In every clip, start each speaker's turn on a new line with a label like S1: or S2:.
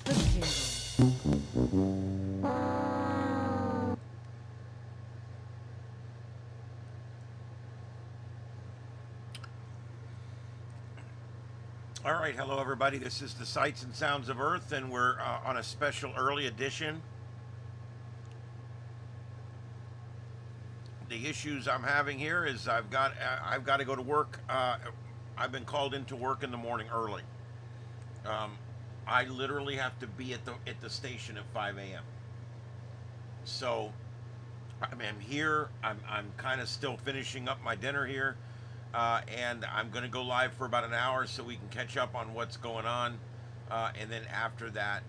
S1: All right, hello everybody. This is the Sights and Sounds of Earth, and we're on a special early edition. The issues I'm having here is I've got to go to work. I've been called into work in the morning early. Um, I literally have to be at the station at 5 a.m. So I'm here. I'm kind of still finishing up my dinner here, and I'm going to go live for about an hour so we can catch up on what's going on, and then after that,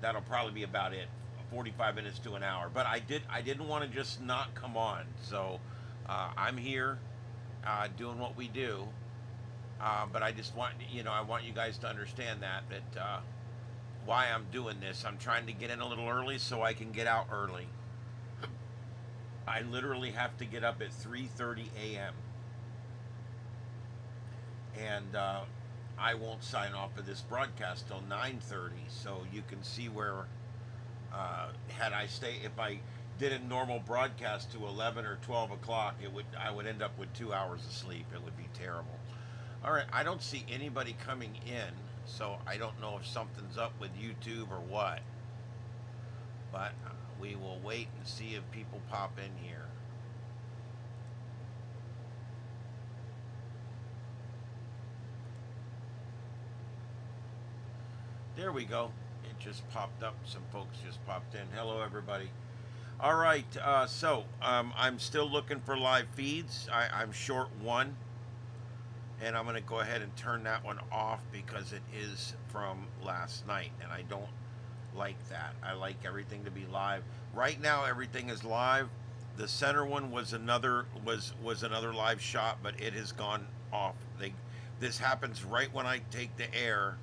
S1: that'll probably be about it. 45 minutes to an hour. But I didn't want to just not come on, so I'm here doing what we do. But I just want I want you guys to understand that why I'm doing this. I'm trying to get in a little early so I can get out early. I literally have to get up at 3:30 a.m. and I won't sign off of this broadcast till 9:30. So you can see where if I did a normal broadcast to 11 or 12 o'clock, I would end up with 2 hours of sleep. It would be terrible. All right, I don't see anybody coming in, so I don't know if something's up with YouTube or what. But we will wait and see if people pop in here. There we go. It just popped up. Some folks just popped in. Hello, everybody. All right, I'm still looking for live feeds. I'm short one, and I'm going to go ahead and turn that one off because it is from last night, and I don't like that. I like everything to be live. Right now, everything is live. The center one was another live shot, but it has gone off. This happens right when I take the air.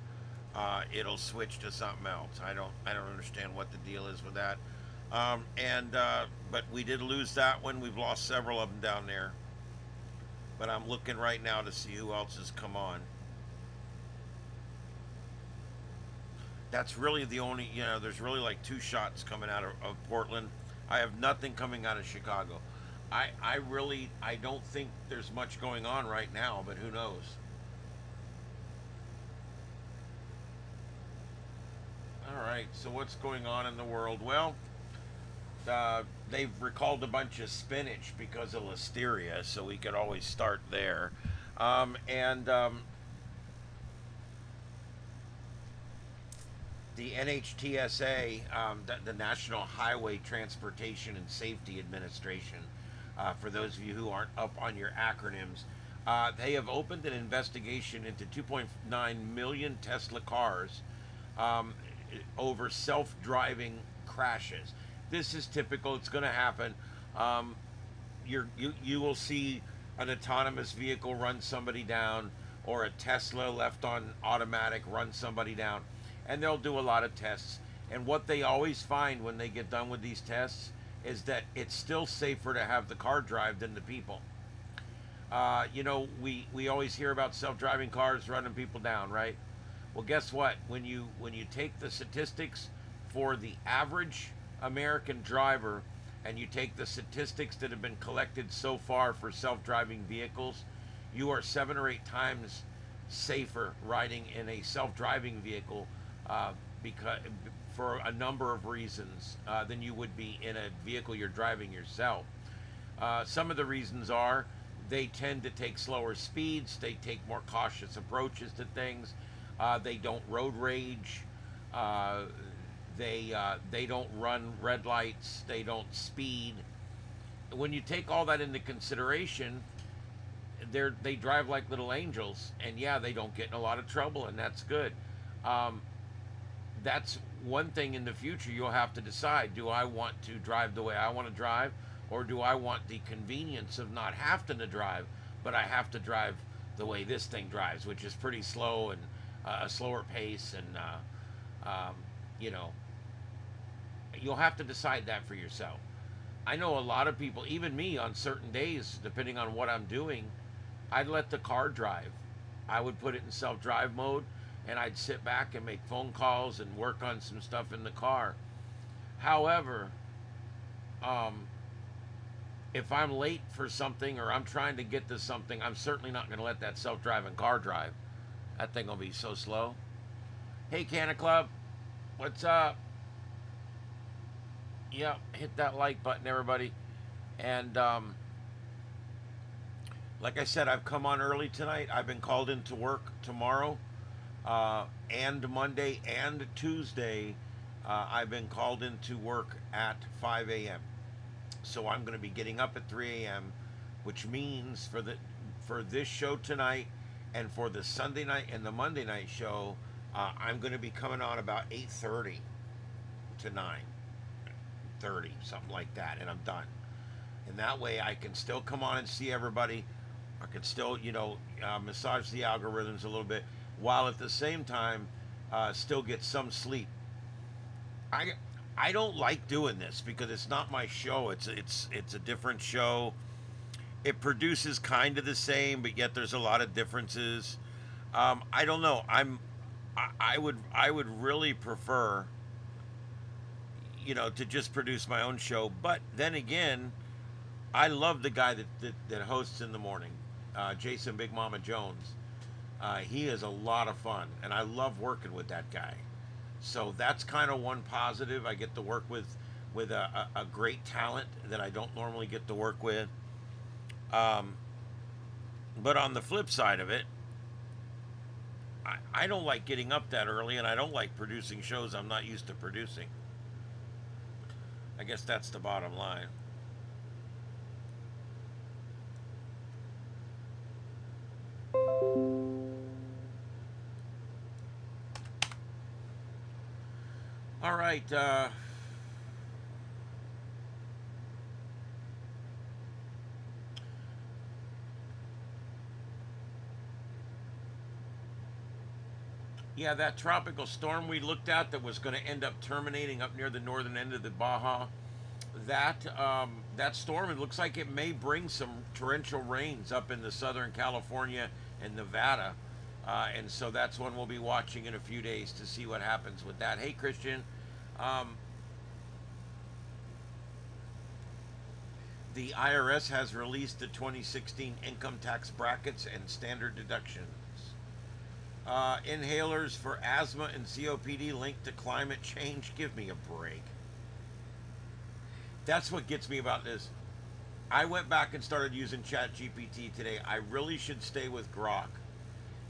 S1: It'll switch to something else. I don't understand what the deal is with that. But we did lose that one. We've lost several of them down there. But I'm looking right now to see who else has come on. That's really the only, there's really like two shots coming out of Portland. I have nothing coming out of Chicago. I don't think there's much going on right now, but who knows? All right, so what's going on in the world? Well, they've recalled a bunch of spinach because of listeria, so we could always start there. The NHTSA, the National Highway Transportation and Safety Administration, for those of you who aren't up on your acronyms, they have opened an investigation into 2.9 million Tesla cars over self-driving crashes. This is typical. It's going to happen. You will see an autonomous vehicle run somebody down, or a Tesla left on automatic run somebody down, and they'll do a lot of tests. And what they always find when they get done with these tests is that it's still safer to have the car drive than the people. We always hear about self-driving cars running people down, right? Well, guess what? When you take the statistics for the average American driver, and you take the statistics that have been collected so far for self-driving vehicles, you are 7 or 8 times safer riding in a self-driving vehicle because for a number of reasons than you would be in a vehicle you're driving yourself. Some of the reasons are they tend to take slower speeds, they take more cautious approaches to things, they don't road rage, they don't run red lights, they don't speed. When you take all that into consideration, they drive like little angels, and yeah, they don't get in a lot of trouble, and that's good. That's one thing in the future you'll have to decide. Do I want to drive the way I want to drive, or do I want the convenience of not having to drive, but I have to drive the way this thing drives, which is pretty slow and a slower pace, and you'll have to decide that for yourself. I know a lot of people, even me, on certain days, depending on what I'm doing, I'd let the car drive. I would put it in self-drive mode, and I'd sit back and make phone calls and work on some stuff in the car. However, if I'm late for something or I'm trying to get to something, I'm certainly not going to let that self-driving car drive. That thing will be so slow. Hey, Canna Club, what's up? Yep, hit that like button, everybody. And like I said, I've come on early tonight. I've been called into work tomorrow and Monday and Tuesday. I've been called into work at 5 a.m. So I'm going to be getting up at 3 a.m., which means for this show tonight and for the Sunday night and the Monday night show, I'm going to be coming on about 8:30 to 9:30, something like that, and I'm done. And that way I can still come on and see everybody. I can still, massage the algorithms a little bit, while at the same time still get some sleep. I don't like doing this because it's not my show. It's a different show. It produces kind of the same, but yet there's a lot of differences. I don't know. I would really prefer, to just produce my own show. But then again, I love the guy that hosts in the morning, Jason Big Mama Jones. He is a lot of fun, and I love working with that guy. So that's kind of one positive. I get to work with a great talent that I don't normally get to work with. But on the flip side of it, I don't like getting up that early, and I don't like producing shows I'm not used to producing. I guess that's the bottom line. All right. Yeah, that tropical storm we looked at that was going to end up terminating up near the northern end of the Baja, that storm, it looks like it may bring some torrential rains up into Southern California and Nevada. And so that's one we'll be watching in a few days to see what happens with that. Hey, Christian. The IRS has released the 2016 income tax brackets and standard deductions. Inhalers for asthma and COPD linked to climate change. Give me a break. That's what gets me about this. I went back and started using ChatGPT today. I really should stay with Grok.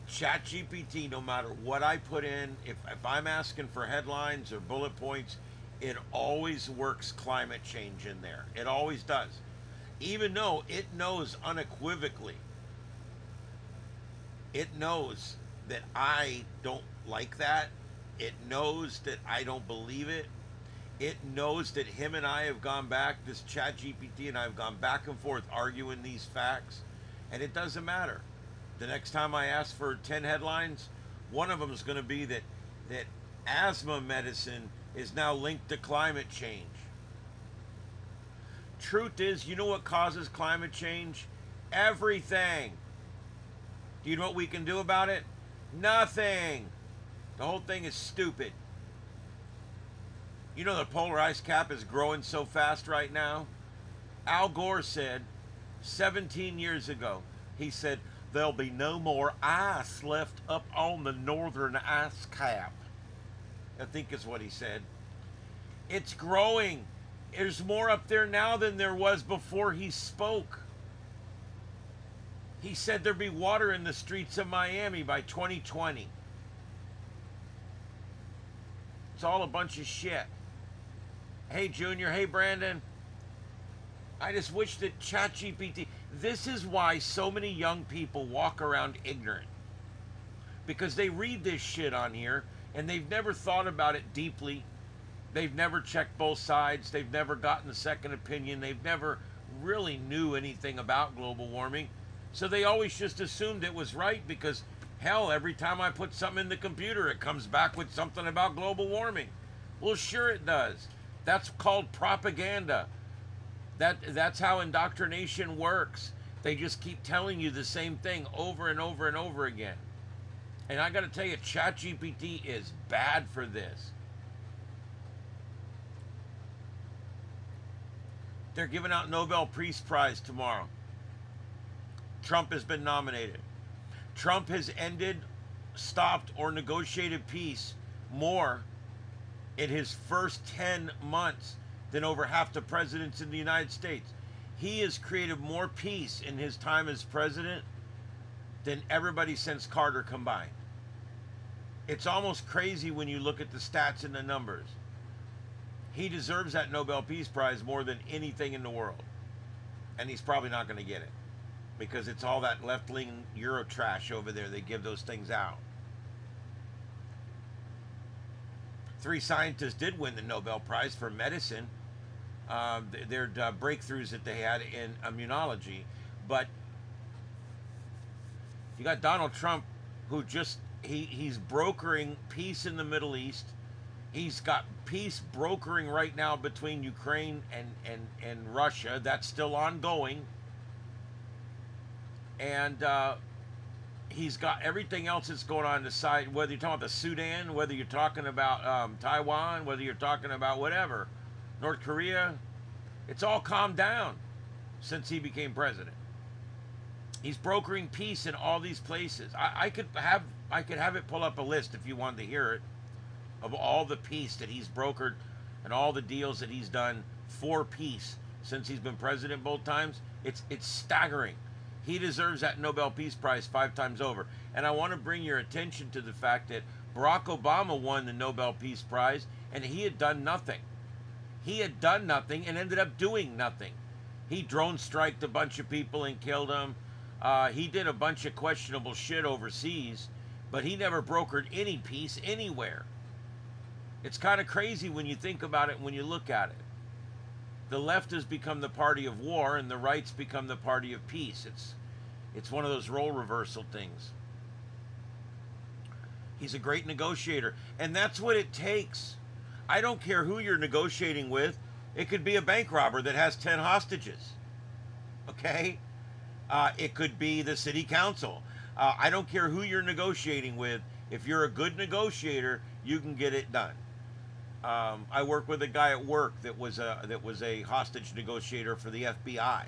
S1: ChatGPT, no matter what I put in, if I'm asking for headlines or bullet points, it always works climate change in there. It always does. Even though it knows unequivocally, it knows that I don't like that. It knows that I don't believe it. It knows that him and I have gone back, this ChatGPT and I have gone back and forth arguing these facts, and it doesn't matter. The next time I ask for 10 headlines, one of them is going to be that asthma medicine is now linked to climate change. Truth is, you know what causes climate change? Everything. Do you know what we can do about it? Nothing. The whole thing is stupid. You know the polar ice cap is growing so fast right now? Al Gore said 17 years ago, he said, there'll be no more ice left up on the northern ice cap. I think is what he said. It's growing. There's more up there now than there was before he spoke. He said there'd be water in the streets of Miami by 2020. It's all a bunch of shit. Hey, Junior. Hey, Brandon. I just wish that ChatGPT... This is why so many young people walk around ignorant. Because they read this shit on here, and they've never thought about it deeply. They've never checked both sides. They've never gotten a second opinion. They've never really knew anything about global warming. So they always just assumed it was right because, hell, every time I put something in the computer, it comes back with something about global warming. Well, sure it does. That's called propaganda. That's how indoctrination works. They just keep telling you the same thing over and over and over again. And I got to tell you, ChatGPT is bad for this. They're giving out Nobel Peace Prize tomorrow. Trump has been nominated. Trump has ended, stopped, or negotiated peace more in his first 10 months than over half the presidents in the United States. He has created more peace in his time as president than everybody since Carter combined. It's almost crazy when you look at the stats and the numbers. He deserves that Nobel Peace Prize more than anything in the world. And he's probably not going to get it because it's all that left-wing Euro trash over there. They give those things out. 3 scientists did win the Nobel Prize for medicine. Their breakthroughs that they had in immunology. But you got Donald Trump, who just, he's brokering peace in the Middle East. He's got peace brokering right now between Ukraine and Russia. That's still ongoing. And he's got everything else that's going on the side, whether you're talking about the Sudan, whether you're talking about Taiwan, whether you're talking about whatever, North Korea. It's all calmed down since he became president. He's brokering peace in all these places. I could have it pull up a list if you wanted to hear it of all the peace that he's brokered and all the deals that he's done for peace since he's been president both times. It's staggering. He deserves that Nobel Peace Prize 5 times over. And I want to bring your attention to the fact that Barack Obama won the Nobel Peace Prize and he had done nothing. He had done nothing and ended up doing nothing. He drone striked a bunch of people and killed them. He did a bunch of questionable shit overseas, but he never brokered any peace anywhere. It's kind of crazy when you think about it, when you look at it. The left has become the party of war and the right's become the party of peace. It's one of those role reversal things. He's a great negotiator, and that's what it takes. I don't care who you're negotiating with. It could be a bank robber that has 10 hostages. Okay? It could be the city council. I don't care who you're negotiating with. If you're a good negotiator, you can get it done. I work with a guy at work that was a hostage negotiator for the FBI,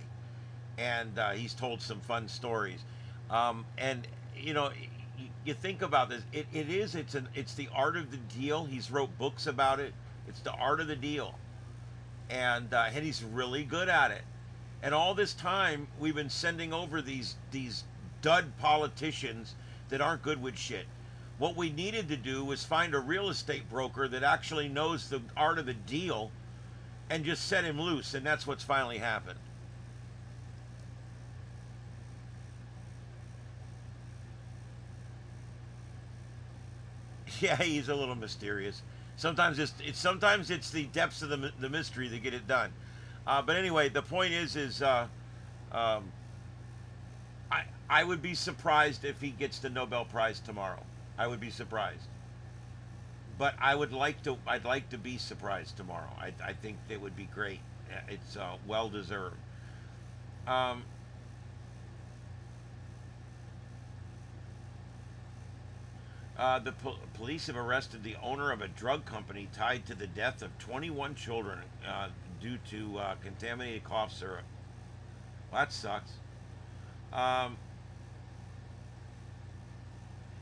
S1: and he's told some fun stories. And you know, you think about this. It's the art of the deal. He's wrote books about it. It's the art of the deal, and he's really good at it. And all this time, we've been sending over these dud politicians that aren't good with shit. What we needed to do was find a real estate broker that actually knows the art of the deal and just set him loose, and that's what's finally happened. Yeah, he's a little mysterious. Sometimes it's the depths of the mystery that get it done. But anyway, the point is I would be surprised if he gets the Nobel Prize tomorrow. I would be surprised. But I'd like to be surprised tomorrow. I think that would be great. It's well deserved. The police have arrested the owner of a drug company tied to the death of 21 children due to contaminated cough syrup. Well, that sucks.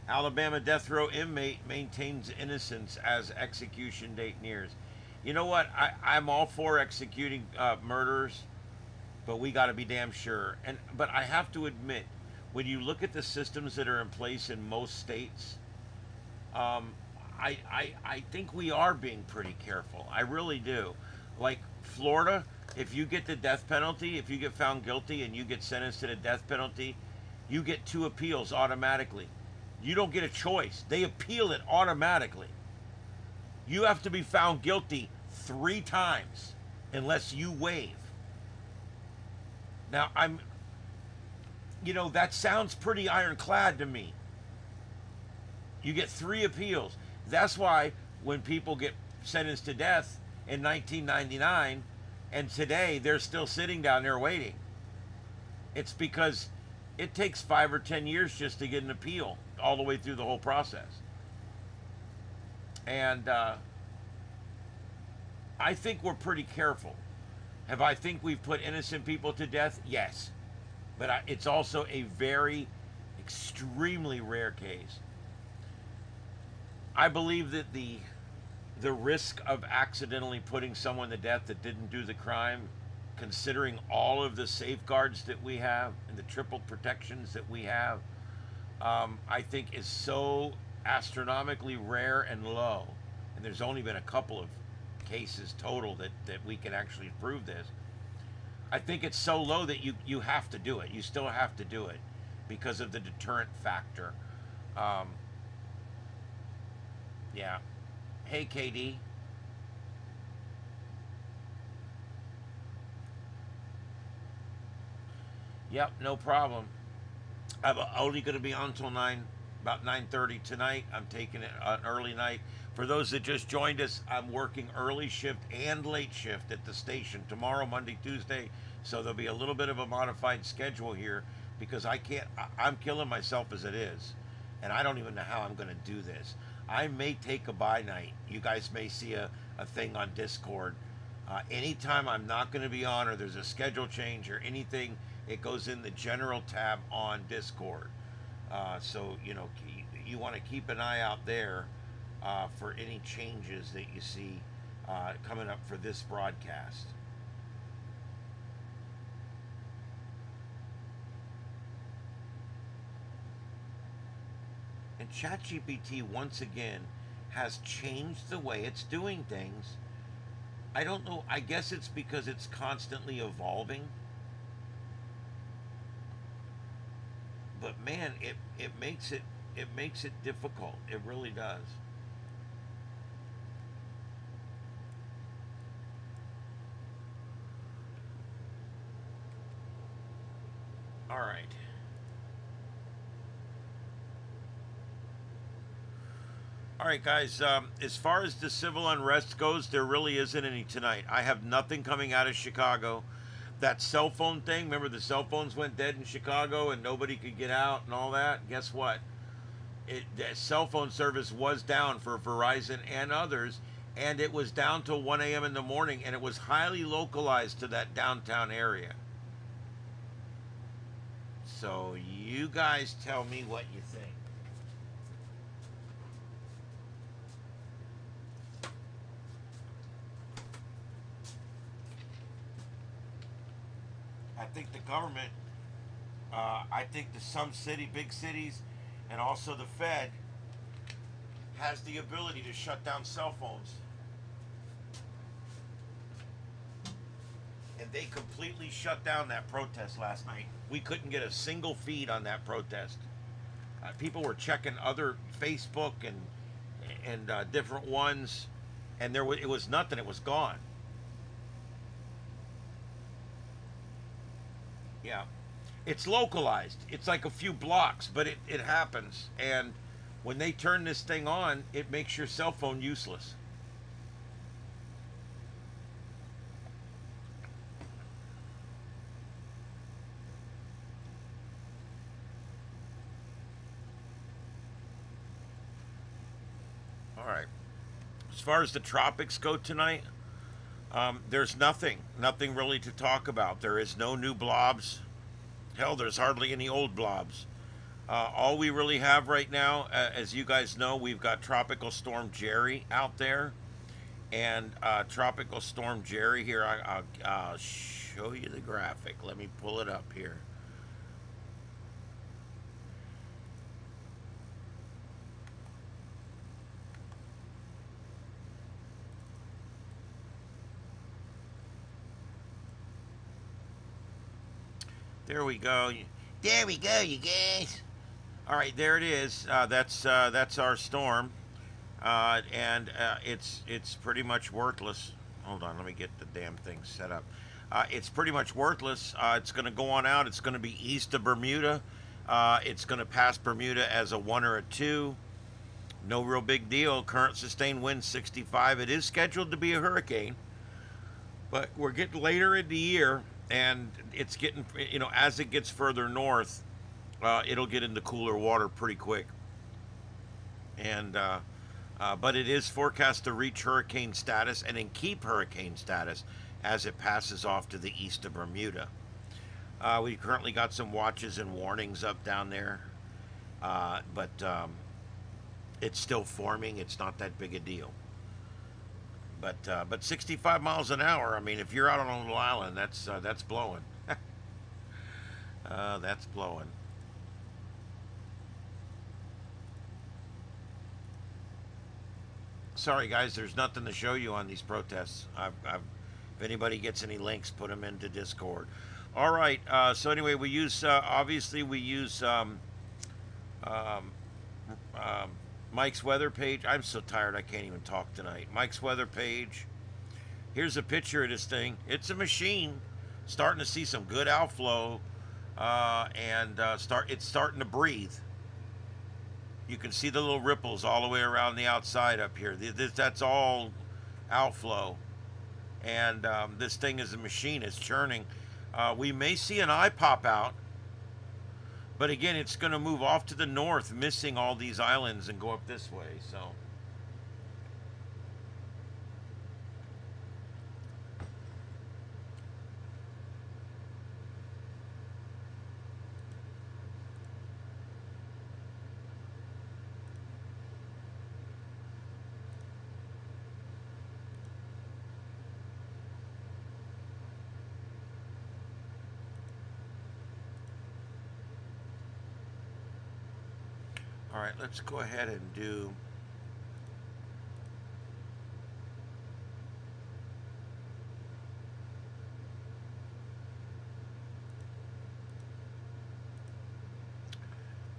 S1: Alabama death row inmate maintains innocence as execution date nears. You know what? I'm all for executing murderers, but we got to be damn sure. But I have to admit, when you look at the systems that are in place in most states, I think we are being pretty careful. I really do. Like Florida, if you get the death penalty, if you get found guilty and you get sentenced to the death penalty, you get 2 appeals automatically. You don't get a choice. They appeal it automatically. You have to be found guilty 3 times unless you waive. Now, that sounds pretty ironclad to me. You get 3 appeals. That's why when people get sentenced to death in 1999 and today they're still sitting down there waiting. It's because it takes 5 or 10 years just to get an appeal all the way through the whole process. And I think we're pretty careful. Have I think we've put innocent people to death? Yes. But it's also a very extremely rare case. I believe that the risk of accidentally putting someone to death that didn't do the crime, considering all of the safeguards that we have and the triple protections that we have, I think is so astronomically rare and low. And there's only been a couple of cases total that we can actually prove this. I think it's so low that you have to do it. You still have to do it because of the deterrent factor. Yeah. Hey, KD. Yep, no problem. I'm only going to be on until about 9:30 tonight. I'm taking it an early night. For those that just joined us, I'm working early shift and late shift at the station tomorrow, Monday, Tuesday. So there'll be a little bit of a modified schedule here because I can't. I'm killing myself as it is, and I don't even know how I'm going to do this. I may take a bye night. You guys may see a thing on Discord. Anytime I'm not going to be on or there's a schedule change or anything, it goes in the general tab on Discord. So, you want to keep an eye out there for any changes that you see coming up for this broadcast. And ChatGPT, once again, has changed the way it's doing things. I don't know. I guess it's because it's constantly evolving. But man, it makes it difficult. It really does. All right. All right, guys. As far as the civil unrest goes, there really isn't any tonight. I have nothing coming out of Chicago. That cell phone thing, remember the cell phones went dead in Chicago and nobody could get out and all that? Guess what? The cell phone service was down for Verizon and others, and it was down till 1 a.m. in the morning, and it was highly localized to that downtown area. So you guys tell me what you think. I think the government, I think some big cities, and also the Fed has the ability to shut down cell phones. And they completely shut down that protest last night. We couldn't get a single feed on that protest. People were checking other Facebook and different ones, and it was nothing. It was gone. Yeah. It's localized. It's like a few blocks, but it happens. And when they turn this thing on, it makes your cell phone useless. All right. As far as the tropics go tonight, there's nothing really to talk about. There is no new blobs. Hell, there's hardly any old blobs. All we really have right now, as you guys know, we've got Tropical Storm Jerry out there. And Tropical Storm Jerry here, I'll show you the graphic. Let me pull it up here. There we go. There we go, you guys. All right, there it is. That's our storm, and it's pretty much worthless. Hold on, let me get the damn thing set up. It's pretty much worthless. It's going to go on out. It's going to be east of Bermuda. It's going to pass Bermuda as a 1 or a 2. No real big deal. Current sustained wind 65. It is scheduled to be a hurricane, but we're getting later in the year. And it's getting, as it gets further north, it'll get into cooler water pretty quick. And but it is forecast to reach hurricane status and then keep hurricane status as it passes off to the east of Bermuda. We currently got some watches and warnings up down there, but it's still forming. It's not that big a deal. But 65 miles an hour. I mean, if you're out on a little island, that's blowing. That's blowing. Sorry, guys. There's nothing to show you on these protests. If anybody gets any links, put them into Discord. All right. So anyway, we use obviously we use um, um, Mike's weather page. I'm so tired I can't even talk tonight. Mike's weather page. Here's a picture of this thing. It's a machine. Starting to see some good outflow, and it's starting to breathe. You can see the little ripples all the way around the outside up here. That's all outflow, and this thing is a machine. It's churning. We may see an eye pop out, but again, it's going to move off to the north, missing all these islands, and go up this way. So. All right, let's go ahead and do.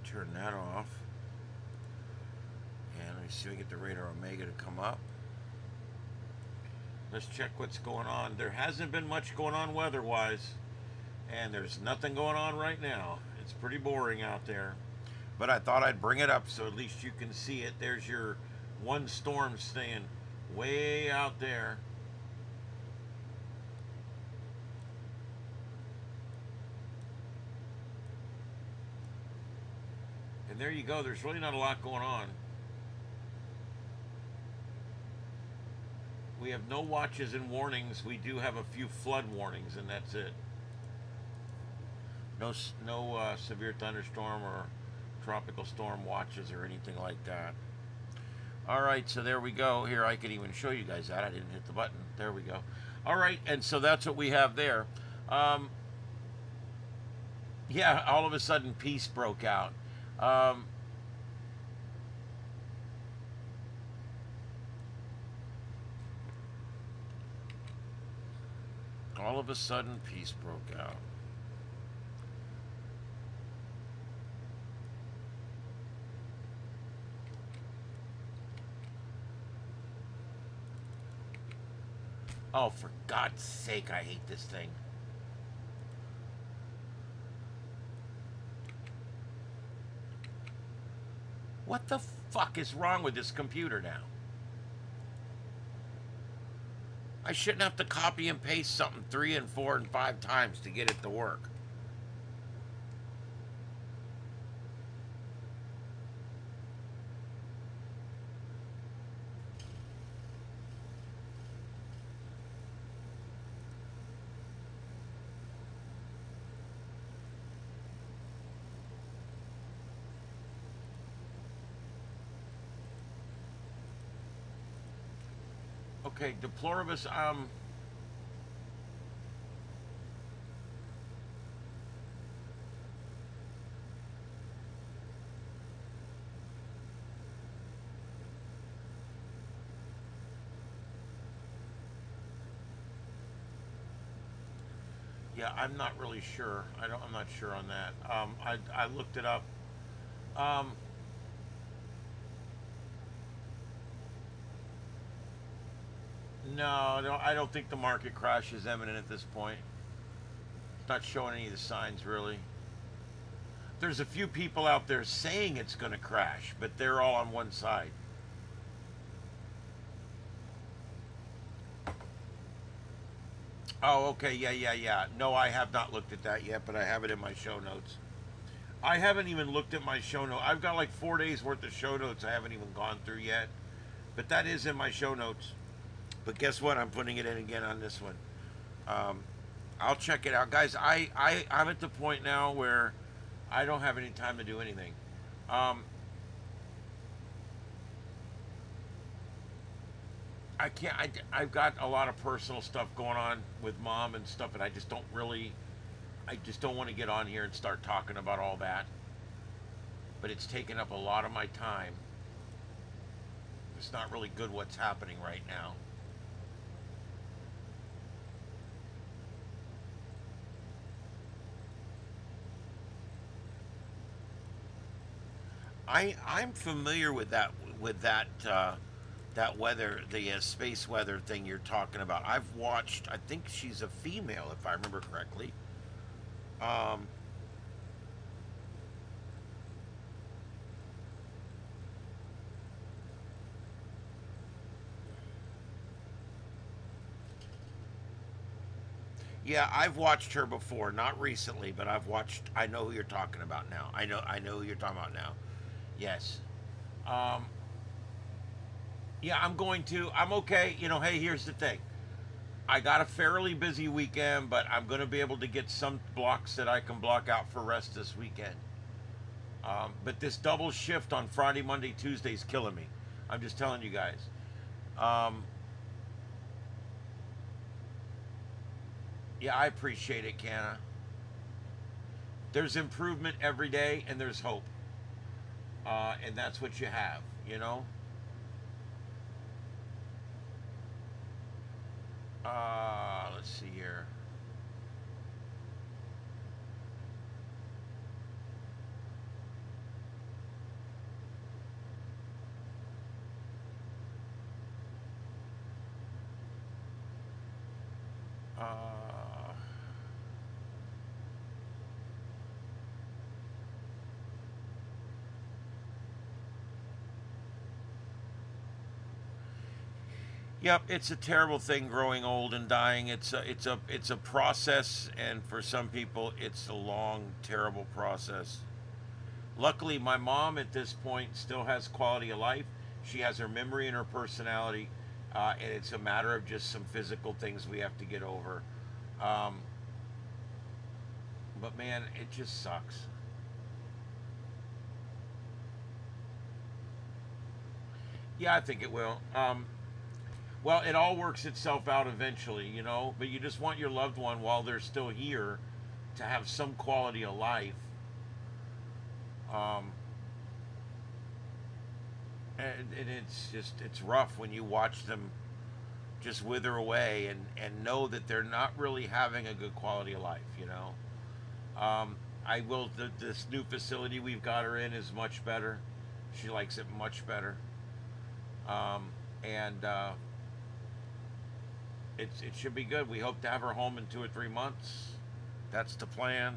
S1: Turn that off. And let me see if we get the radar Omega to come up. Let's check what's going on. There hasn't been much going on weather-wise, and there's nothing going on right now. It's pretty boring out there. But I thought I'd bring it up so at least you can see it. There's your one storm staying way out there. And there you go. There's really not a lot going on. We have no watches and warnings. We do have a few flood warnings, and that's it. No severe thunderstorm or tropical storm watches or anything like that. All right, so there we go. Here, I could even show you guys that. I didn't hit the button. There we go. All right, and so that's what we have there. Yeah, all of a sudden, peace broke out. Um, all of a sudden, peace broke out. Oh, for God's sake, I hate this thing. What the fuck is wrong with this computer now? I shouldn't have to copy and paste something 3 and 4 and 5 times to get it to work. Okay, deploribus, yeah, I'm not really sure. I'm not sure on that. I looked it up. Um, no, I don't think the market crash is imminent at this point. It's not showing any of the signs really. There's a few people out there saying it's going to crash, but they're all on one side. Oh, okay, yeah. No, I have not looked at that yet, but I have it in my show notes. I haven't even looked at my show notes. I've got like 4 days worth of show notes I haven't even gone through yet. But that is in my show notes. But guess what? I'm putting it in again on this one. Um, I'll check it out, guys. I'm at the point now where I don't have any time to do anything. Um, I can't. I've got a lot of personal stuff going on with mom and stuff, and I just don't really. I just don't want to get on here and start talking about all that. But it's taking up a lot of my time. It's not really good what's happening right now. I'm familiar with that weather, the space weather thing you're talking about. I've watched. I think she's a female, if I remember correctly. Um, yeah, I've watched her before, not recently, but I've watched. I know who you're talking about now. I know who you're talking about now. Yes. Um, yeah, I'm going to. I'm okay. Hey, here's the thing. I got a fairly busy weekend, but I'm going to be able to get some blocks that I can block out for rest this weekend. But this double shift on Friday, Monday, Tuesday is killing me. I'm just telling you guys. Um, yeah, I appreciate it, Canna. There's improvement every day, and there's hope, and that's what you have. You know. Let's see here. Uh, Yep, it's a terrible thing growing old and dying. It's a process, and for some people, it's a long, terrible process. Luckily, my mom at this point still has quality of life. She has her memory and her personality, and it's a matter of just some physical things we have to get over. Um, but man, it just sucks. Yeah, I think it will. Well, it all works itself out eventually, but you just want your loved one while they're still here to have some quality of life. Um, and it's rough when you watch them just wither away and know that they're not really having a good quality of life. I will, this new facility we've got her in is much better. She likes it much better. And it should be good. We hope to have her home in 2 or 3 months. That's the plan.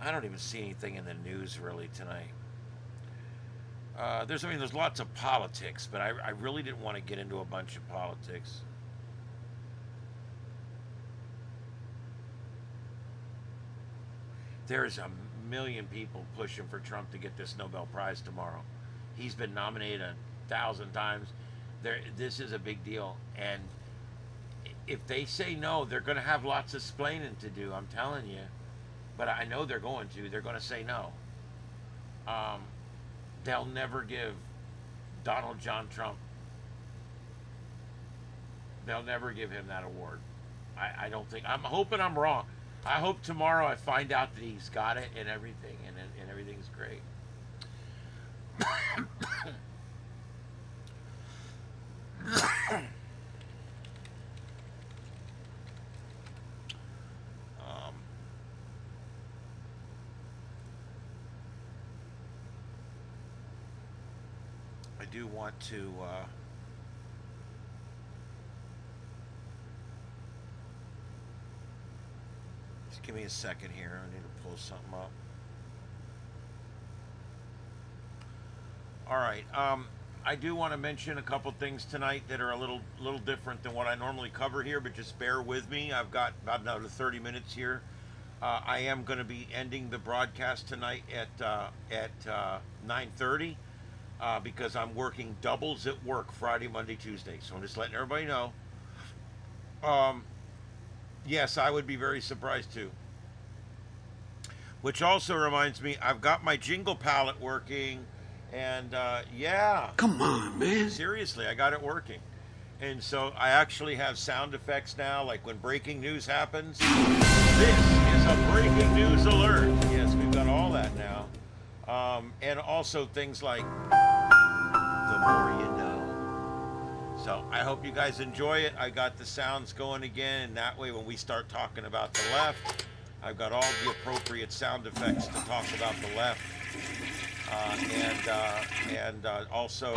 S1: I don't even see anything in the news really tonight. There's lots of politics, but I really didn't want to get into a bunch of politics. There's a million people pushing for Trump to get this Nobel Prize tomorrow. He's been nominated 1,000 times. This is a big deal, and if they say no, they're going to have lots of splaining to do. I'm telling you, but I know they're going to. They're going to say no. Um, they'll never give Donald John Trump. They'll never give him that award. I don't think. I'm hoping I'm wrong. I hope tomorrow I find out that he's got it and everything, and everything's great. um, I do want to. Just give me a second here. I need to pull something up. All right. I do want to mention a couple things tonight that are a little different than what I normally cover here, but just bear with me. I've got about another 30 minutes here. I am going to be ending the broadcast tonight at 9:30 because I'm working doubles at work Friday, Monday, Tuesday. So I'm just letting everybody know. Um, yes, I would be very surprised too. Which also reminds me, I've got my jingle palette working, and yeah,
S2: Come on, man.
S1: seriously, I got it working. And so I actually have sound effects now, like when breaking news happens. This is a breaking news alert. Yes, we've got all that now. And also things like the more you know. So I hope you guys enjoy it. I got the sounds going again, and that way when we start talking about the left, I've got all the appropriate sound effects to talk about the left. And also,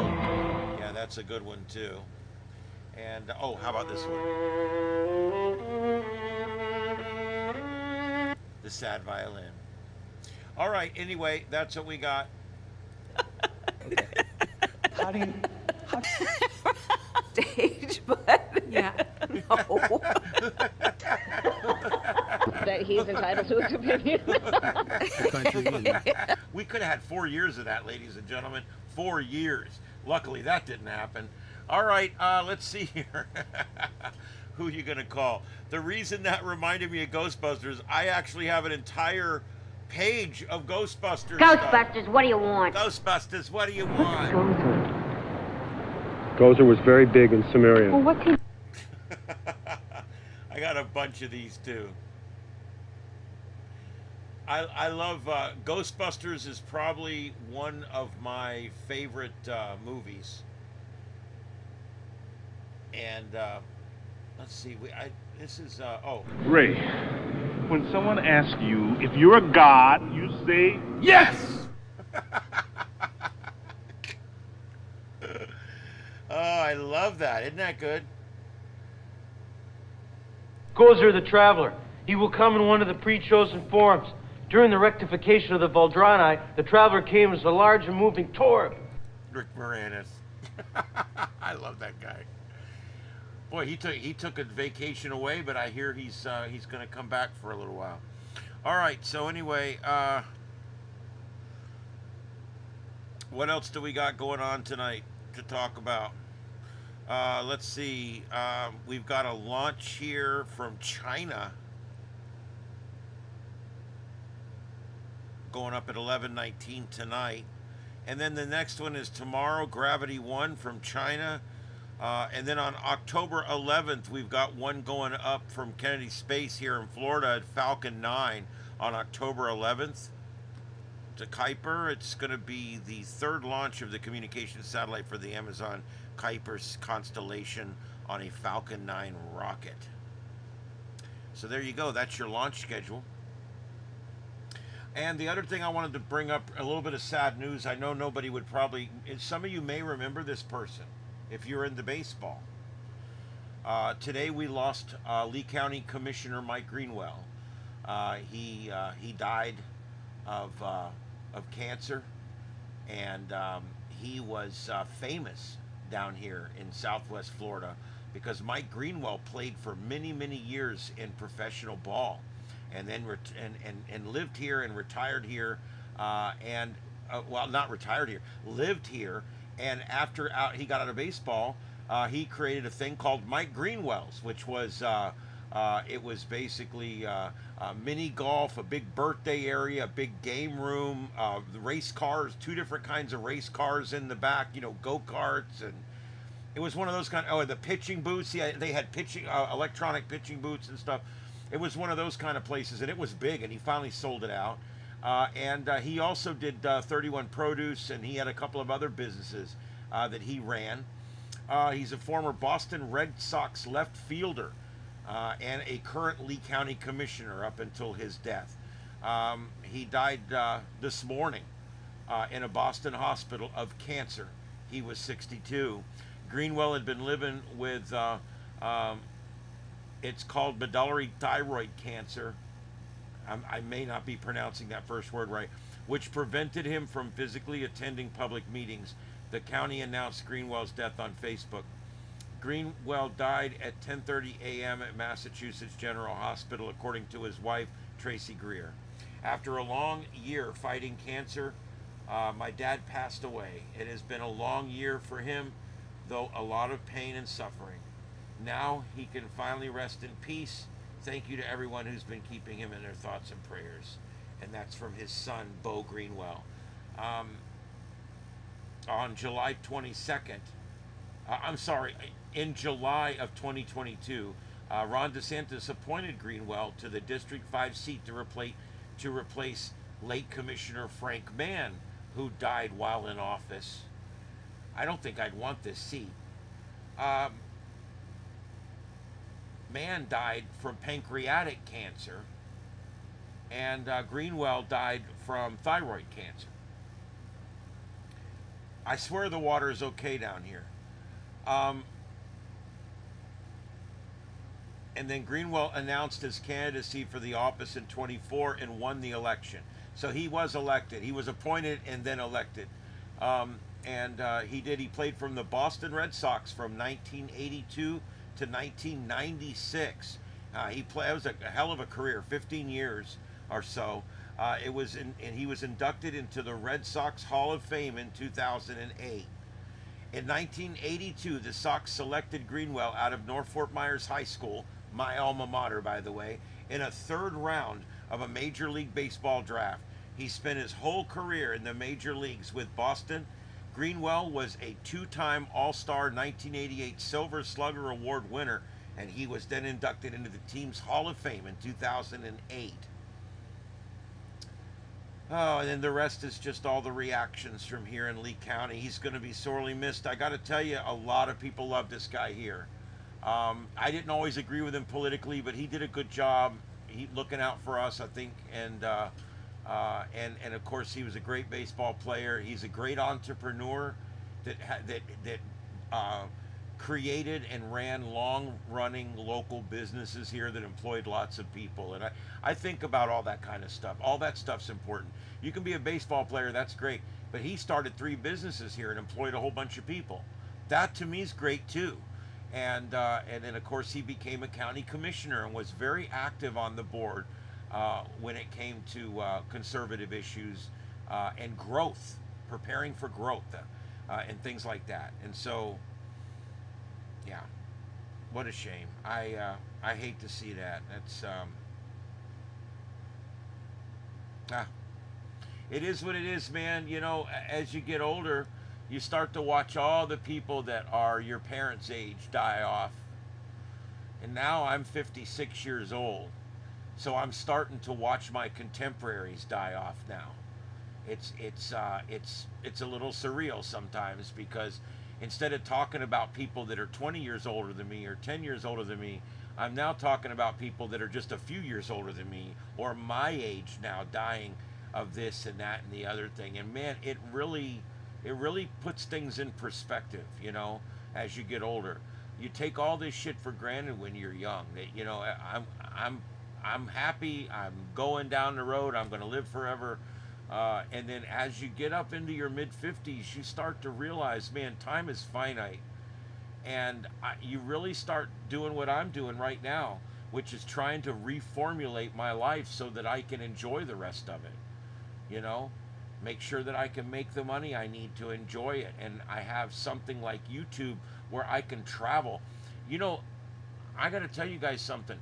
S1: yeah, that's a good one too. And oh, how about this one? The sad violin. All right. Anyway, that's what we got.
S3: Okay. How do you?
S4: Stage, but
S5: Yeah.
S4: no.
S6: That he's entitled to his opinion.
S1: We could have had 4 years of that, ladies and gentlemen. 4 years. Luckily, that didn't happen. All right, let's see here. Who are you going to call? The reason that reminded me of Ghostbusters, I actually have an entire page of Ghostbusters.
S6: Ghostbusters, what do you want?
S1: Ghostbusters, what do you want?
S7: Gozer was very big in Samaria.
S6: Well, what's he?
S1: I got a bunch of these too. I love Ghostbusters is probably one of my favorite movies. And let's see, this is oh.
S8: Ray, when someone asks you if you're a god, you say yes.
S1: Oh, I love that. Isn't that good?
S9: Gozer the Traveler. He will come in one of the pre-chosen forms. During the rectification of the Voldrani, the Traveler came as a large and moving torb.
S1: Rick Moranis. I love that guy. Boy, he took a vacation away, but I hear he's going to come back for a little while. All right. So anyway, what else do we got going on tonight to talk about? Let's see. We've got a launch here from China going up at 11:19 tonight. And then the next one is tomorrow, Gravity 1 from China. And then on October 11th, we've got one going up from Kennedy Space here in Florida at Falcon 9 on October 11th to Kuiper. It's going to be the third launch of the communication satellite for the Amazon Kuiper constellation on a Falcon 9 rocket. So there you go. That's your launch schedule. And the other thing I wanted to bring up, a little bit of sad news. I know nobody would probably, some of you may remember this person if you're into baseball. Today we lost Lee County Commissioner Mike Greenwell. He died of cancer, and he was famous down here in Southwest Florida because Mike Greenwell played for many, many years in professional ball. And then and lived here and retired here, well, not retired here, lived here. And after he got out of baseball, he created a thing called Mike Greenwell's, which was it was basically mini golf, a big birthday area, a big game room, the race cars, 2 different kinds of race cars in the back, go-karts, and it was one of those kind. Oh, and the pitching booths. Yeah, they had pitching, electronic pitching booths and stuff. It was one of those kind of places, and it was big, and he finally sold it out. And he also did 31 Produce, and he had a couple of other businesses that he ran. He's a former Boston Red Sox left fielder and a current Lee County Commissioner up until his death. He died this morning in a Boston hospital of cancer. He was 62. Greenwell had been living with... it's called medullary thyroid cancer. I may not be pronouncing that first word right. which prevented him from physically attending public meetings. The county announced Greenwell's death on Facebook. Greenwell died at 10:30 a.m. at Massachusetts General Hospital, according to his wife, Tracy Greer. After a long year fighting cancer, my dad passed away. It has been a long year for him, though a lot of pain and suffering. Now he can finally rest in peace. Thank you to everyone who's been keeping him in their thoughts and prayers. And that's from his son, Bo Greenwell. On July 22nd, in July of 2022, Ron DeSantis appointed Greenwell to the District 5 seat to replace late Commissioner Frank Mann, who died while in office. I don't think I'd want this seat. Mann died from pancreatic cancer, and Greenwell died from thyroid cancer. I swear the water is okay down here. And then Greenwell announced his candidacy for the office in 24 and won the election. So he was elected. He was appointed and then elected. He played from the Boston Red Sox from 1982 to 1996. It was a hell of a career, 15 years or so. He was inducted into the Red Sox Hall of Fame in 2008. In 1982, the Sox selected Greenwell out of North Fort Myers High School, my alma mater, by the way, in a third round of a Major League Baseball draft. He spent his whole career in the major leagues with Boston. Greenwell was a two-time All-Star 1988 Silver Slugger Award winner, and he was then inducted into the team's Hall of Fame in 2008. Oh, and then the rest is just all the reactions from here in Lee County. He's going to be sorely missed. I got to tell you, a lot of people love this guy here. I didn't always agree with him politically, but he did a good job. Looking out for us, I think, and of course he was a great baseball player. He's a great entrepreneur that created and ran long-running local businesses here that employed lots of people. And I think about all that kind of stuff. All that stuff's important. You can be a baseball player, that's great, but he started 3 businesses here and employed a whole bunch of people. That to me is great too. And then of course he became a county commissioner and was very active on the board when it came to conservative issues and growth, preparing for growth and things like that. And so, yeah, what a shame. I hate to see that. That's it is what it is, man. You know, as you get older, you start to watch all the people that are your parents' age die off. And now I'm 56 years old, so I'm starting to watch my contemporaries die off now. It's a little surreal sometimes, because instead of talking about people that are 20 years older than me or 10 years older than me, I'm now talking about people that are just a few years older than me or my age now dying of this and that and the other thing. And man, it really puts things in perspective, you know, as you get older. You take all this shit for granted when you're young. That, you know, I'm happy, I'm going down the road, I'm going to live forever. And then as you get up into your mid-50s, you start to realize, man, time is finite. And you really start doing what I'm doing right now, which is trying to reformulate my life so that I can enjoy the rest of it. You know, make sure that I can make the money I need to enjoy it. And I have something like YouTube where I can travel. You know, I got to tell you guys something.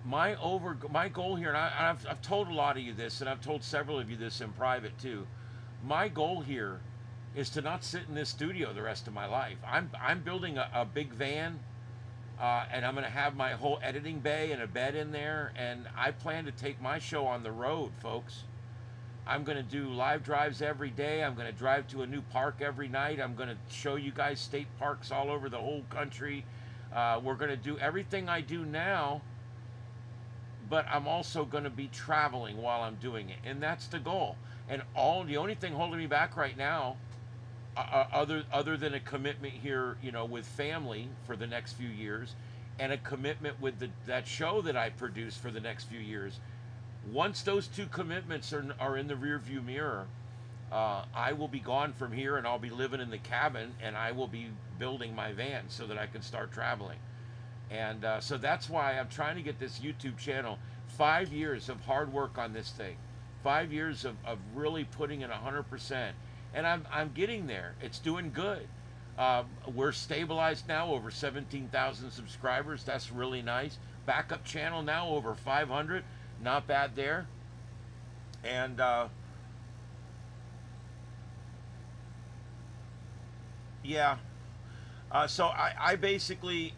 S1: My goal here, and I've told a lot of you this, and I've told several of you this in private too. My goal here is to not sit in this studio the rest of my life. I'm building a big van, and I'm going to have my whole editing bay and a bed in there, and I plan to take my show on the road, folks. I'm going to do live drives every day. I'm going to drive to a new park every night. I'm going to show you guys state parks all over the whole country. We're going to do everything I do now, but I'm also going to be traveling while I'm doing it, and that's the goal. And the only thing holding me back right now, other than a commitment here, you know, with family for the next few years, and a commitment with that show that I produce for the next few years, Once those two commitments are in the rearview mirror, I will be gone from here, and I'll be living in the cabin, and I will be building my van so that I can start traveling. And so that's why I'm trying to get this YouTube channel. 5 years of hard work on this thing, 5 years of really putting in 100%, and I'm getting there. It's doing good. We're stabilized now, over 17,000 subscribers. That's really nice. Backup channel now over 500. Not bad there. And yeah. So I basically,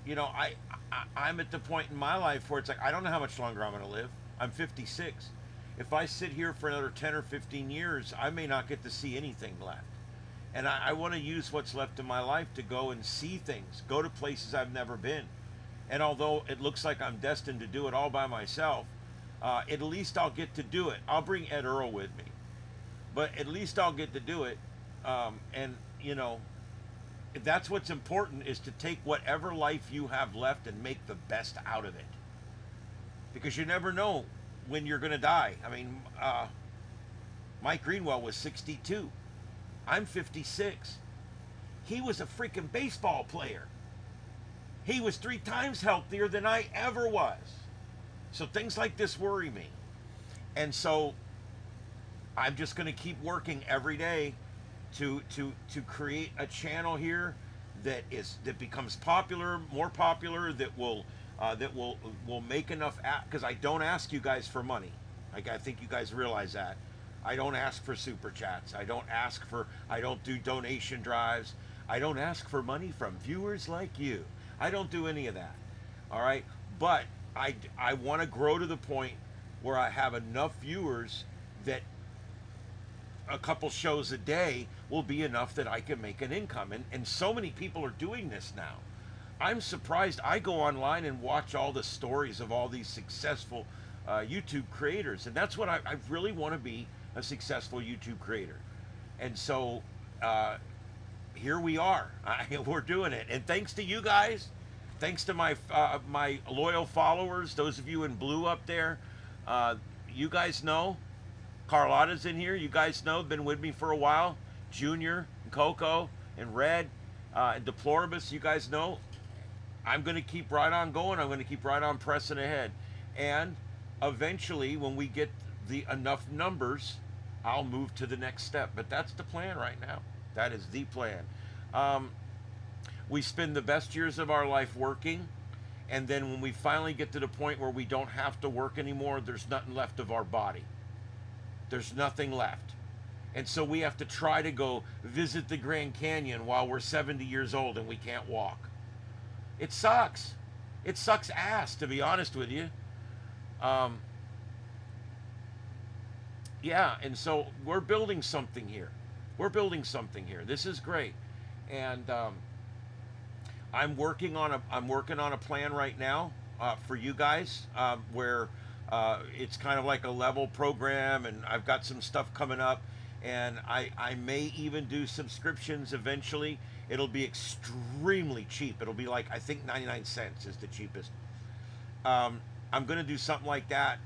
S1: you know, I'm at the point in my life where it's like, I don't know how much longer I'm going to live. I'm 56. If I sit here for another 10 or 15 years, I may not get to see anything left. And I want to use what's left of my life to go and see things, go to places I've never been. And although it looks like I'm destined to do it all by myself, at least I'll get to do it. I'll bring Ed Earl with me, but at least I'll get to do it. And, you know, that's what's important, is to take whatever life you have left and make the best out of it. Because you never know when you're going to die. I mean, Mike Greenwell was 62. I'm 56. He was a freaking baseball player. He was 3 times healthier than I ever was. So things like this worry me. And so I'm just going to keep working every day to create a channel here that becomes popular, more popular, that will make enough, because I don't ask you guys for money. Like, I think you guys realize that. I don't ask for super chats. I don't do donation drives. I don't ask for money from viewers like you. I don't do any of that. All right. But I want to grow to the point where I have enough viewers that a couple shows a day will be enough that I can make an income. And so many people are doing this now. I'm surprised. I go online and watch all the stories of all these successful YouTube creators. And that's what I really want to be, a successful YouTube creator. And so here we are. We're doing it. And thanks to you guys, thanks to my my loyal followers, those of you in blue up there, you guys know. Carlotta's in here. You guys know, been with me for a while. Junior, and Coco, and Red, and Deploribus, you guys know. I'm going to keep right on going. I'm going to keep right on pressing ahead. And eventually, when we get the enough numbers, I'll move to the next step. But that's the plan right now. That is the plan. We spend the best years of our life working, and then when we finally get to the point where we don't have to work anymore, there's nothing left of our body. There's nothing left. And so we have to try to go visit the Grand Canyon while we're 70 years old and we can't walk. It sucks. It sucks ass, to be honest with you. Yeah, and so we're building something here. We're building something here. This is great. And I'm working on a plan right now for you guys, where it's kind of like a level program, and I've got some stuff coming up, and I may even do subscriptions eventually. It'll be extremely cheap. It'll be like, I think 99 cents is the cheapest. I'm going to do something like that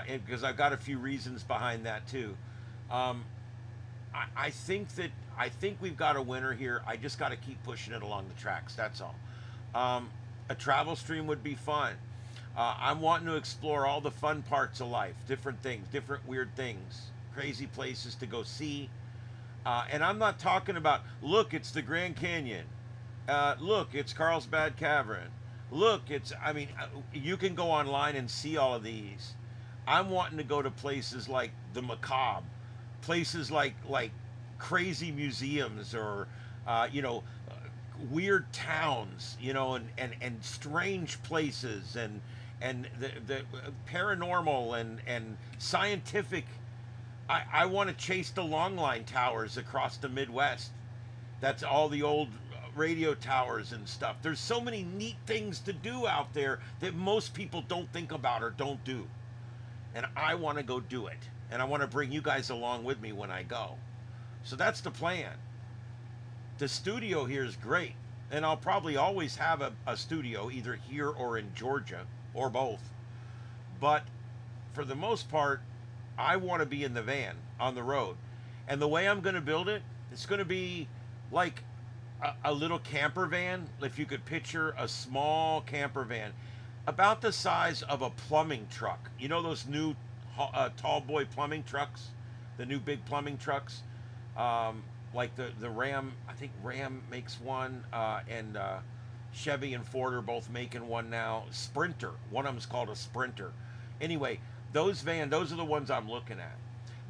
S1: because I've got a few reasons behind that too. I think we've got a winner here. I just got to keep pushing it along the tracks. That's all. A travel stream would be fun. I'm wanting to explore all the fun parts of life, different things, different weird things, crazy places to go see. And I'm not talking about, look, it's the Grand Canyon. Look, it's Carlsbad Cavern. Look, you can go online and see all of these. I'm wanting to go to places like the macabre, places like crazy museums, or weird towns, and strange places, and the paranormal and scientific. I want to chase the long line towers across the Midwest. That's all the old radio towers and stuff. There's so many neat things to do out there that most people don't think about or don't do. And I want to go do it. And I want to bring you guys along with me when I go. So that's the plan. The studio here is great. And I'll probably always have a studio either here or in Georgia, or both. But for the most part, I want to be in the van on the road. And the way I'm going to build it, it's going to be like a little camper van. If you could picture a small camper van, about the size of a plumbing truck. You know those new tall boy plumbing trucks, the new big plumbing trucks, like the Ram. I think Ram makes one, and Chevy and Ford are both making one now. Sprinter. One of them's called a Sprinter. Anyway, those are the ones I'm looking at.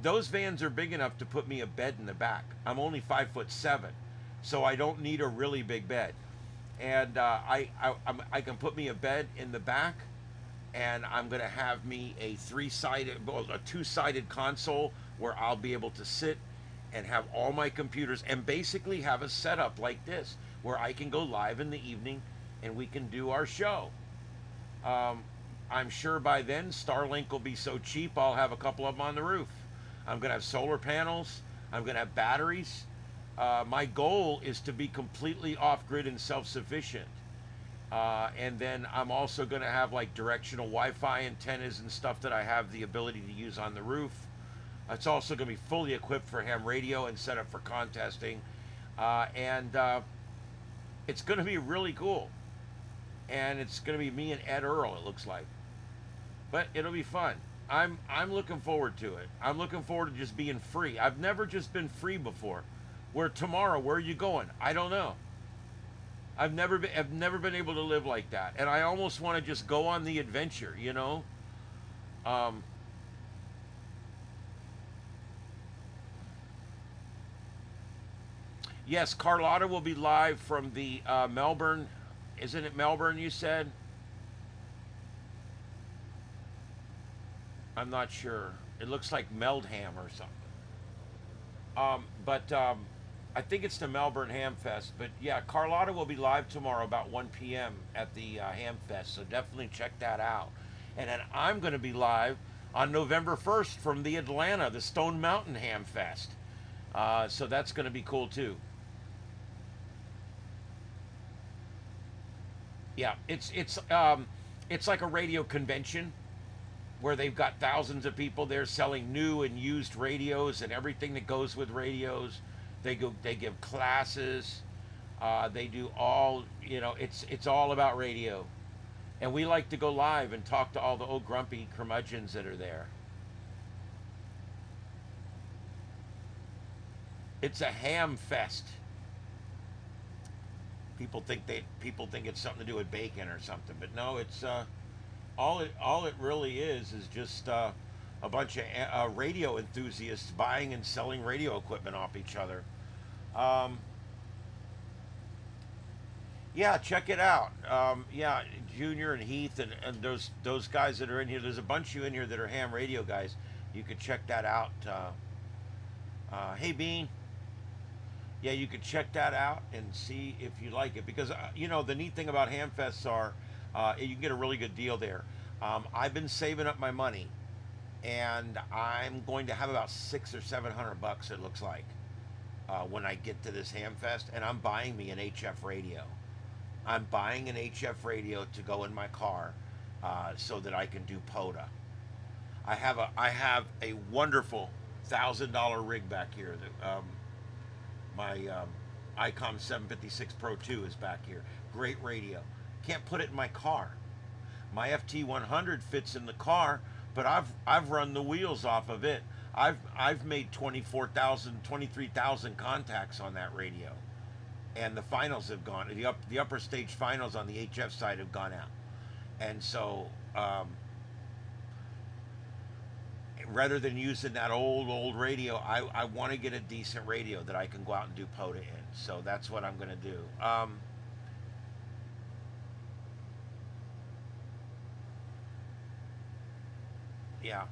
S1: Those vans are big enough to put me a bed in the back. I'm only 5'7", so I don't need a really big bed. And I can put me a bed in the back, and I'm gonna have me a two-sided console where I'll be able to sit and have all my computers and basically have a setup like this where I can go live in the evening and we can do our show. I'm sure by then Starlink will be so cheap I'll have a couple of them on the roof. I'm gonna have solar panels. I'm gonna have batteries. My goal is to be completely off-grid and self-sufficient. And then I'm also going to have like directional Wi-Fi antennas and stuff that I have the ability to use on the roof. It's also going to be fully equipped for ham radio and set up for contesting. And it's going to be really cool. And it's going to be me and Ed Earl, it looks like. But it'll be fun. I'm looking forward to it. I'm looking forward to just being free. I've never just been free before. Where tomorrow, where are you going? I don't know. I've never been able to live like that, and I almost want to just go on the adventure, you know. Yes, Carlotta will be live from the Melbourne. Isn't it Melbourne? You said. I'm not sure. It looks like Meldham or something. But I think it's the Melbourne Ham Fest. But yeah, Carlotta will be live tomorrow about 1 p.m. at the Ham Fest. So definitely check that out. And then I'm going to be live on November 1st from the Atlanta, the Stone Mountain Ham Fest. So that's going to be cool too. Yeah, it's like a radio convention where they've got thousands of people there selling new and used radios and everything that goes with radios. They give classes. They do all, you know, it's all about radio. And we like to go live and talk to all the old grumpy curmudgeons that are there. It's a ham fest. People think it's something to do with bacon or something, but no, it's all it really is just a bunch of radio enthusiasts buying and selling radio equipment off each other. Yeah, check it out. Yeah, Junior and Heath and those guys that are in here. There's a bunch of you in here that are ham radio guys. You could check that out. Hey Bean. Yeah, you could check that out and see if you like it, because you know, the neat thing about ham fests are you can get a really good deal there. I've been saving up my money, and I'm going to have about $600 or $700 it looks like when I get to this ham fest, and I'm buying me an HF radio. I'm buying an HF radio to go in my car so that I can do POTA. I have a wonderful $1,000 rig back here. My ICOM 756 Pro 2 is back here. Great radio. Can't put it in my car. My FT100 fits in the car, but I've run the wheels off of it. I've made 23,000 contacts on that radio, and the finals have gone. The upper stage finals on the HF side have gone out, and so rather than using that old radio, I want to get a decent radio that I can go out and do POTA in. So that's what I'm going to do. Yeah.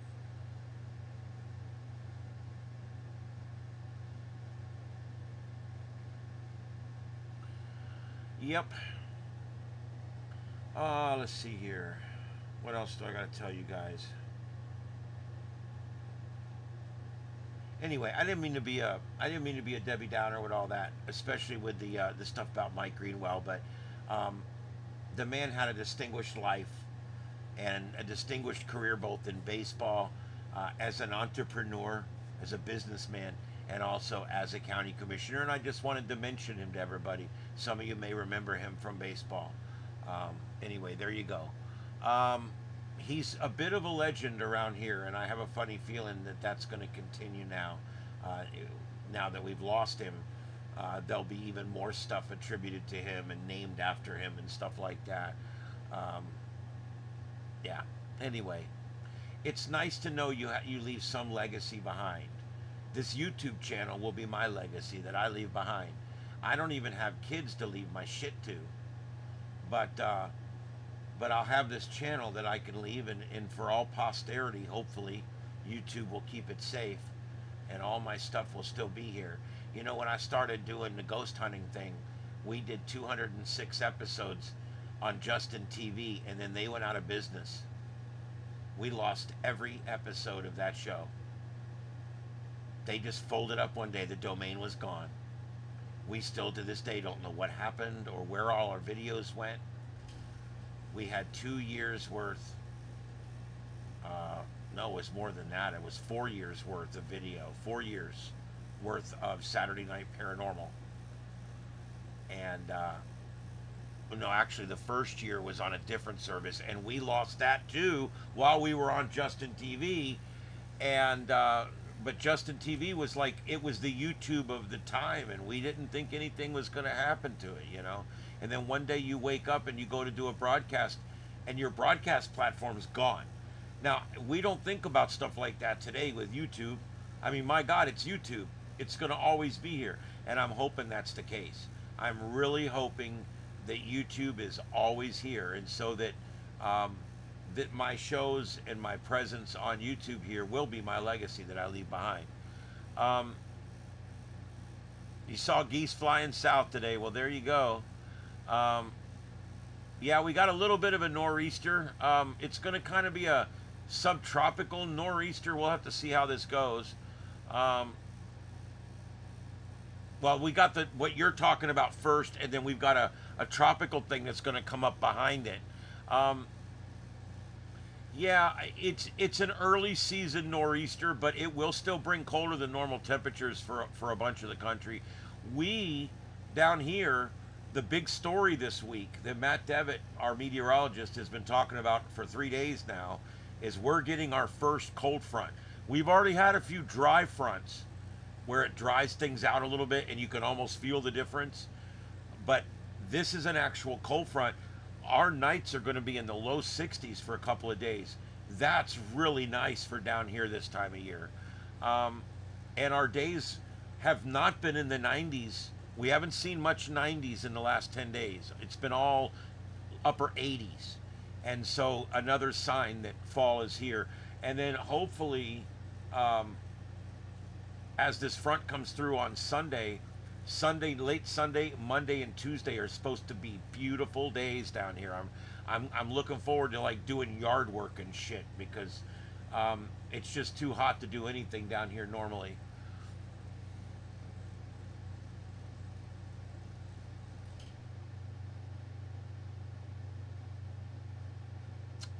S1: Yep. Let's see here. What else do I got to tell you guys? Anyway, I didn't mean to be a Debbie Downer with all that, especially with the stuff about Mike Greenwell. But the man had a distinguished life, and a distinguished career both in baseball, as an entrepreneur, as a businessman, and also as a county commissioner. And I just wanted to mention him to everybody. Some of you may remember him from baseball. Anyway, there you go. He's a bit of a legend around here, and I have a funny feeling that that's going to continue now. Now that we've lost him, there'll be even more stuff attributed to him and named after him and stuff like that. Yeah. Anyway, it's nice to know you leave some legacy behind. This YouTube channel will be my legacy that I leave behind. I don't even have kids to leave my shit to, but I'll have this channel that I can leave, and for all posterity, hopefully, YouTube will keep it safe, and all my stuff will still be here. You know, when I started doing the ghost hunting thing, we did 206 episodes on Justin TV, and then they went out of business. We lost every episode of that show. They just folded up one day. The domain was gone. We still to this day don't know what happened or where all our videos went. We had 2 years worth. No, it was more than that. It was 4 years worth of video. 4 years worth of Saturday Night Paranormal. And no, actually the first year was on a different service, and we lost that too while we were on Justin TV. And but Justin TV was like, it was the YouTube of the time, and we didn't think anything was going to happen to it, you know. And then one day you wake up and you go to do a broadcast, and your broadcast platform's gone. Now, we don't think about stuff like that today with YouTube. I mean, my God, it's YouTube. It's going to always be here, and I'm hoping that's the case. I'm really hoping that YouTube is always here, and so that that my shows and my presence on YouTube here will be my legacy that I leave behind. You saw geese flying south today. Well, there you go. Yeah, we got a little bit of a nor'easter. It's going to kind of be a subtropical nor'easter. We'll have to see how this goes. Well, we got what you're talking about first, and then we've got a tropical thing that's going to come up behind it. Yeah, it's an early season nor'easter, but it will still bring colder than normal temperatures for a bunch of the country. We, down here, the big story this week that Matt Devitt, our meteorologist, has been talking about for 3 days now, is we're getting our first cold front. We've already had a few dry fronts where it dries things out a little bit and you can almost feel the difference. But this is an actual cold front. Our nights are going to be in the low 60s for a couple of days. That's really nice for down here this time of year. And our days have not been in the 90s. We haven't seen much 90s in the last 10 days. It's been all upper 80s. And so another sign that fall is here. And then hopefully, as this front comes through on Sunday, late Sunday, Monday, and Tuesday are supposed to be beautiful days down here. I'm looking forward to like doing yard work and shit, because it's just too hot to do anything down here normally.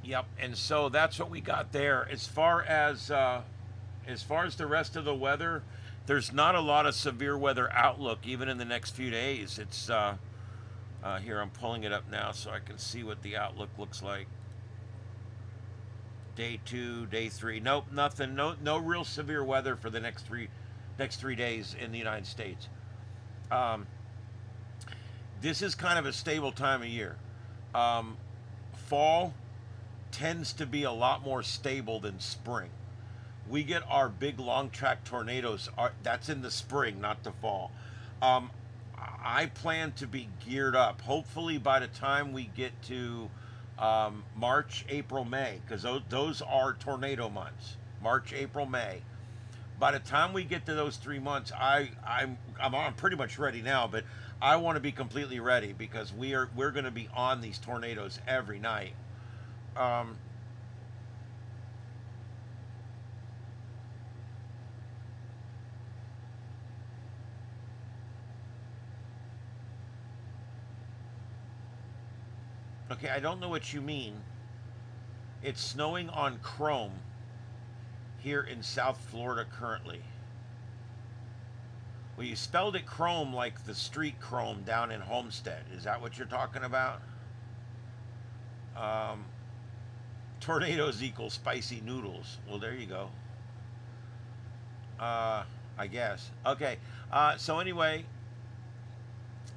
S1: Yep, and so that's what we got there. As far as the rest of the weather, there's not a lot of severe weather outlook even in the next few days. It's here, I'm pulling it up now so I can see what the outlook looks like. Day 2, day 3. Nope, nothing. No real severe weather for the next three days in the United States. This is kind of a stable time of year. Fall tends to be a lot more stable than spring. We get our big long track tornadoes. That's in the spring, not the fall. I plan to be geared up. Hopefully by the time we get to March, April, May, because those are tornado months. March, April, May. By the time we get to those 3 months, I'm pretty much ready now, but I want to be completely ready, because we're going to be on these tornadoes every night. Okay, I don't know what you mean. It's snowing on Chrome here in South Florida currently. Well, you spelled it Chrome like the street Chrome down in Homestead. Is that what you're talking about? Tornadoes equal spicy noodles. Well, there you go. I guess. Okay. So anyway,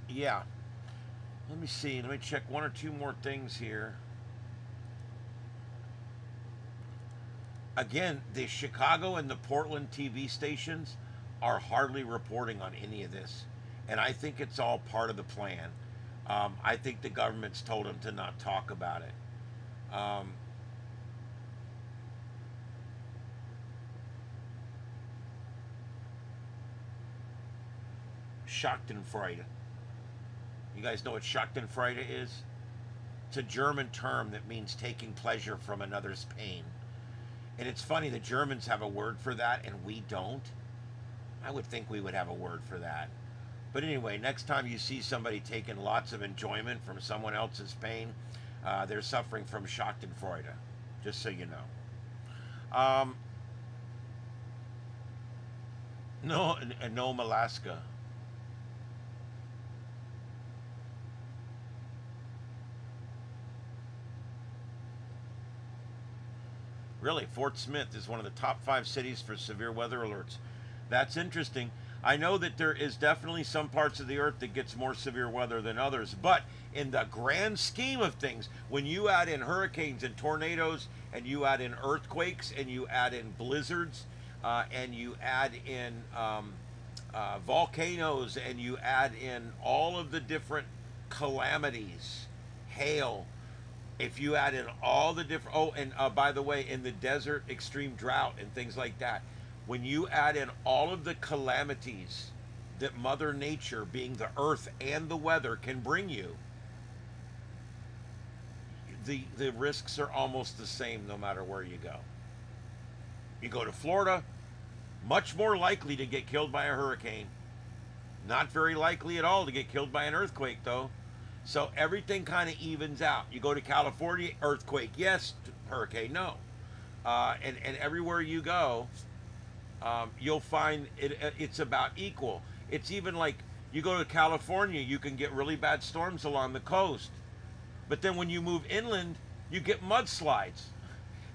S1: yeah. Let me see. Let me check one or two more things here. Again, the Chicago and the Portland TV stations are hardly reporting on any of this. And I think it's all part of the plan. I think the government's told them to not talk about it. Schadenfreude. You guys know what Schadenfreude is? It's a German term that means taking pleasure from another's pain. And it's funny, the Germans have a word for that and we don't. I would think we would have a word for that. But anyway, next time you see somebody taking lots of enjoyment from someone else's pain, they're suffering from Schadenfreude, just so you know. No, Alaska. Really, Fort Smith is one of the top 5 cities for severe weather alerts. That's interesting. I know that there is definitely some parts of the earth that gets more severe weather than others, but in the grand scheme of things, when you add in hurricanes and tornadoes, and you add in earthquakes, and you add in blizzards, and you add in volcanoes, and you add in all of the different calamities, hail, if you add in all the different, oh, and by the way, in the desert, extreme drought and things like that, when you add in all of the calamities that Mother Nature, being the earth and the weather, can bring you, the risks are almost the same no matter where you go. You go to Florida, much more likely to get killed by a hurricane. Not very likely at all to get killed by an earthquake, though. So everything kind of evens out. You go to California, earthquake, yes, hurricane, no. And everywhere you go, you'll find it's about equal. It's even like you go to California, you can get really bad storms along the coast. But then when you move inland, you get mudslides.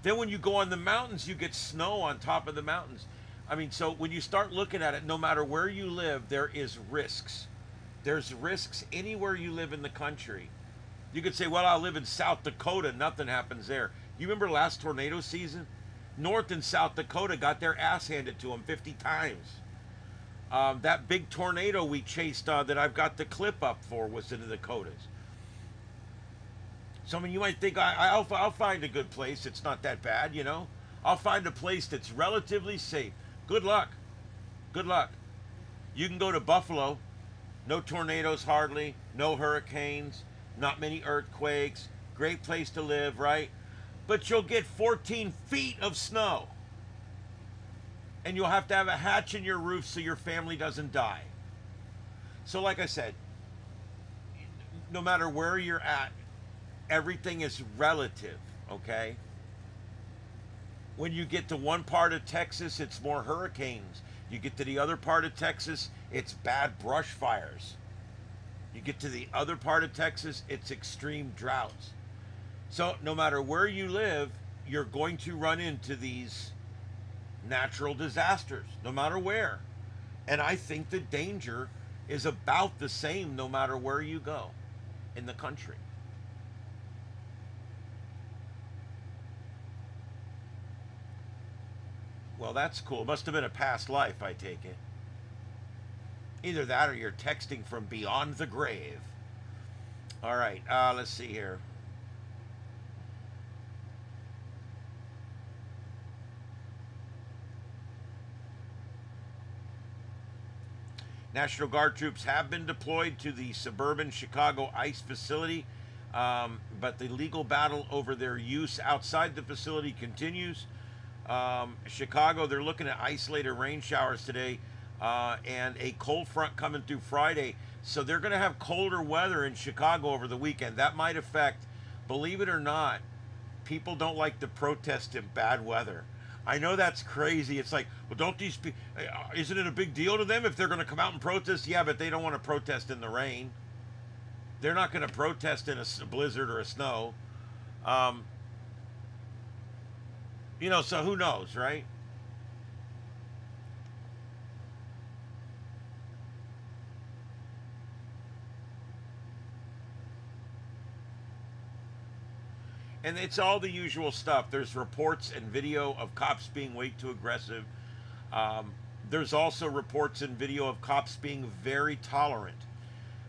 S1: Then when you go on the mountains, you get snow on top of the mountains. I mean, so when you start looking at it, no matter where you live, there is risks. There's risks anywhere you live in the country. You could say, well, I live in South Dakota, nothing happens there. You remember last tornado season? North and South Dakota got their ass handed to them 50 times. That big tornado we chased that I've got the clip up for was in the Dakotas. So, I mean, you might think, I'll find a good place. It's not that bad, you know. I'll find a place that's relatively safe. Good luck. Good luck. You can go to Buffalo. No tornadoes hardly. No hurricanes. Not many earthquakes. Great place to live, right? But you'll get 14 feet of snow. And you'll have to have a hatch in your roof so your family doesn't die. So like I said, no matter where you're at, everything is relative, okay? When you get to one part of Texas, it's more hurricanes. You get to the other part of Texas, it's bad brush fires. You get to the other part of Texas, it's extreme droughts. So no matter where you live, you're going to run into these natural disasters, no matter where. And I think the danger is about the same no matter where you go in the country. Well, that's cool. Must have been a past life, I take it. Either that or you're texting from beyond the grave. All right, let's see here. National Guard troops have been deployed to the suburban Chicago ICE facility, but the legal battle over their use outside the facility continues. Chicago, they're looking at isolated rain showers today and a cold front coming through Friday. So they're going to have colder weather in Chicago over the weekend. That might affect, believe it or not, people don't like to protest in bad weather. I know that's crazy. It's like, well, don't these people? Isn't it a big deal to them if they're going to come out and protest? Yeah, but they don't want to protest in the rain. They're not going to protest in a blizzard or a snow. You know, so who knows, right? And it's all the usual stuff. There's reports and video of cops being way too aggressive. There's also reports and video of cops being very tolerant.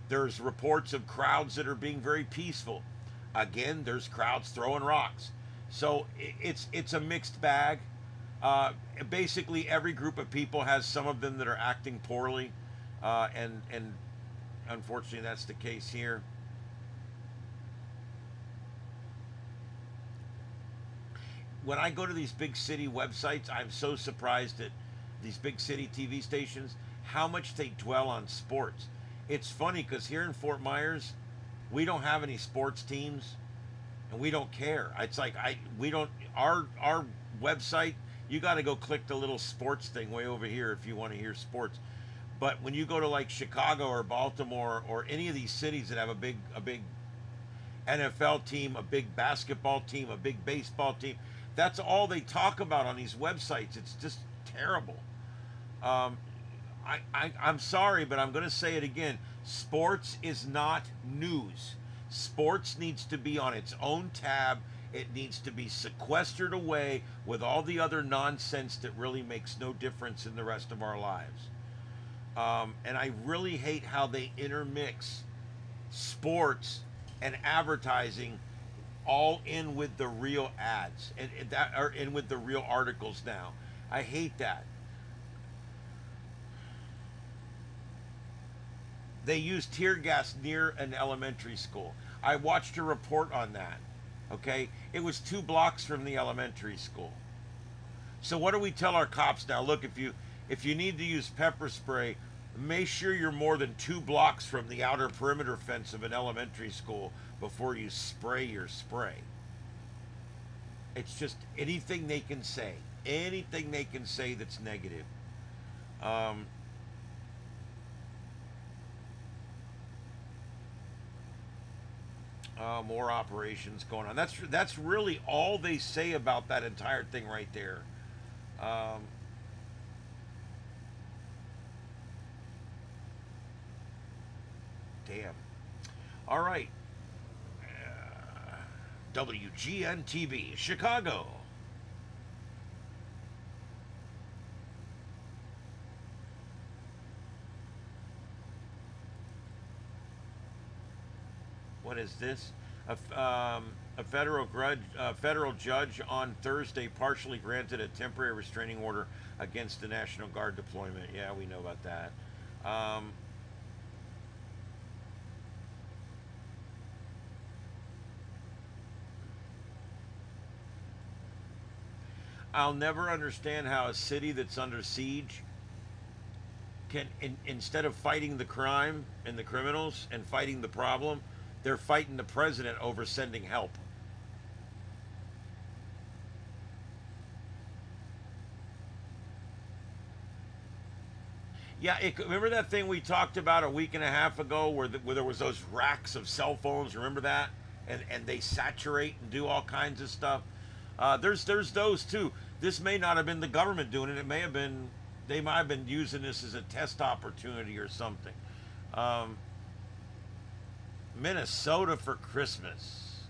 S1: There's reports of crowds that are being very peaceful. Again, there's crowds throwing rocks. So it's a mixed bag. Basically, every group of people has some of them that are acting poorly, and unfortunately, that's the case here. When I go to these big city websites, I'm so surprised at these big city TV stations, how much they dwell on sports. It's funny because here in Fort Myers, we don't have any sports teams, and we don't care. It's like we don't our website. You got to go click the little sports thing way over here if you want to hear sports. But when you go to like Chicago or Baltimore or any of these cities that have a big NFL team, a big basketball team, a big baseball team, that's all they talk about on these websites. It's just terrible. I'm sorry, but I'm going to say it again. Sports is not news. Sports needs to be on its own tab. It needs to be sequestered away with all the other nonsense that really makes no difference in the rest of our lives. And I really hate how they intermix sports and advertising all in with the real ads and that are in with the real articles now. I hate that. They used tear gas near an elementary school. I watched a report on that. Okay, it was 2 blocks from the elementary school. So what do we tell our cops now? Look, if you need to use pepper spray, make sure you're more than 2 blocks from the outer perimeter fence of an elementary school before you spray your spray. It's just anything they can say. Anything they can say that's negative. More operations going on. That's really all they say about that entire thing right there. Damn. All right. WGN TV, Chicago. What is this? A federal judge on Thursday partially granted a temporary restraining order against the National Guard deployment. Yeah, we know about that. I'll never understand how a city that's under siege can, instead of fighting the crime and the criminals and fighting the problem, they're fighting the president over sending help. Yeah, remember that thing we talked about a week and a half ago where there was those racks of cell phones? Remember that? And they saturate and do all kinds of stuff. There's those too. This may not have been the government doing it. It may have been, they might have been using this as a test opportunity or something. Minnesota for Christmas.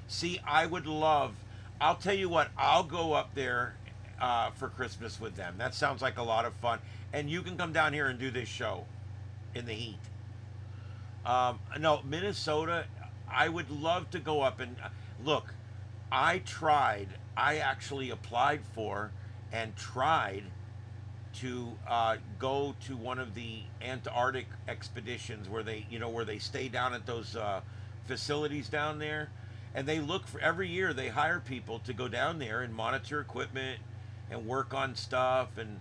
S1: See, I would love, I'll tell you what, I'll go up there for Christmas with them. That sounds like a lot of fun. And you can come down here and do this show in the heat. No, Minnesota, I would love to go up and look. I actually applied for and tried to go to one of the Antarctic expeditions where they stay down at those facilities down there, and they look for, every year they hire people to go down there and monitor equipment and work on stuff, and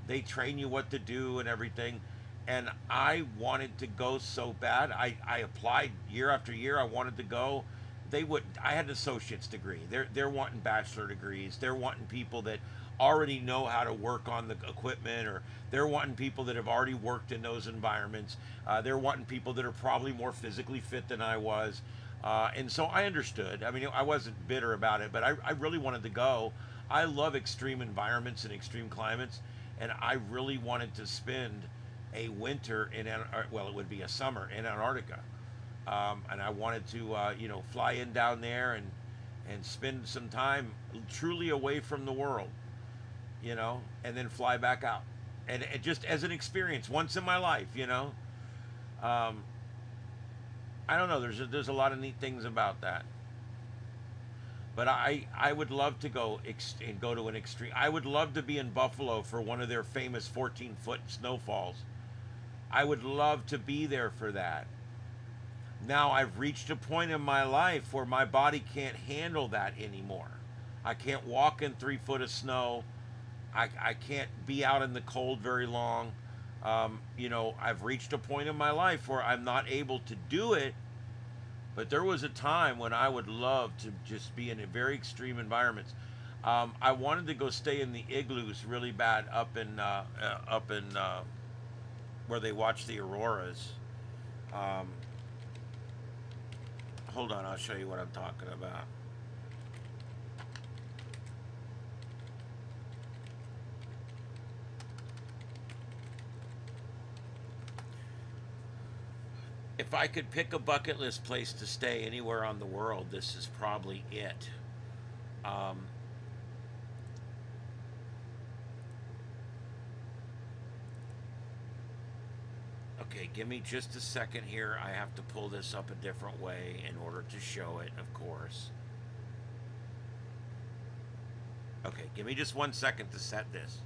S1: they train you what to do and everything. And I wanted to go so bad. I applied year after year. I wanted to go, they would. I had an associate's degree. They're wanting bachelor degrees. They're wanting people that already know how to work on the equipment, or they're wanting people that have already worked in those environments. They're wanting people that are probably more physically fit than I was. And so I understood. I mean, I wasn't bitter about it, but I really wanted to go. I love extreme environments and extreme climates, and I really wanted to spend a winter in, well, it would be a summer in Antarctica. And I wanted to, fly in down there and spend some time truly away from the world, and then fly back out, and just as an experience once in my life, I don't know. There's a lot of neat things about that, but I would love to go and go to an extreme. I would love to be in Buffalo for one of their famous 14-foot snowfalls. I would love to be there for that. Now I've reached a point in my life where my body can't handle that anymore. I can't walk in 3 foot of snow. I can't be out in the cold very long. I've reached a point in my life where I'm not able to do it. But there was a time when I would love to just be in a very extreme environments. I wanted to go stay in the igloos really bad up in where they watch the auroras. Hold on, I'll show you what I'm talking about. If I could pick a bucket list place to stay anywhere on the world, this is probably it. Okay, give me just a second here. I have to pull this up a different way in order to show it, of course. Okay, give me just 1 second to set this.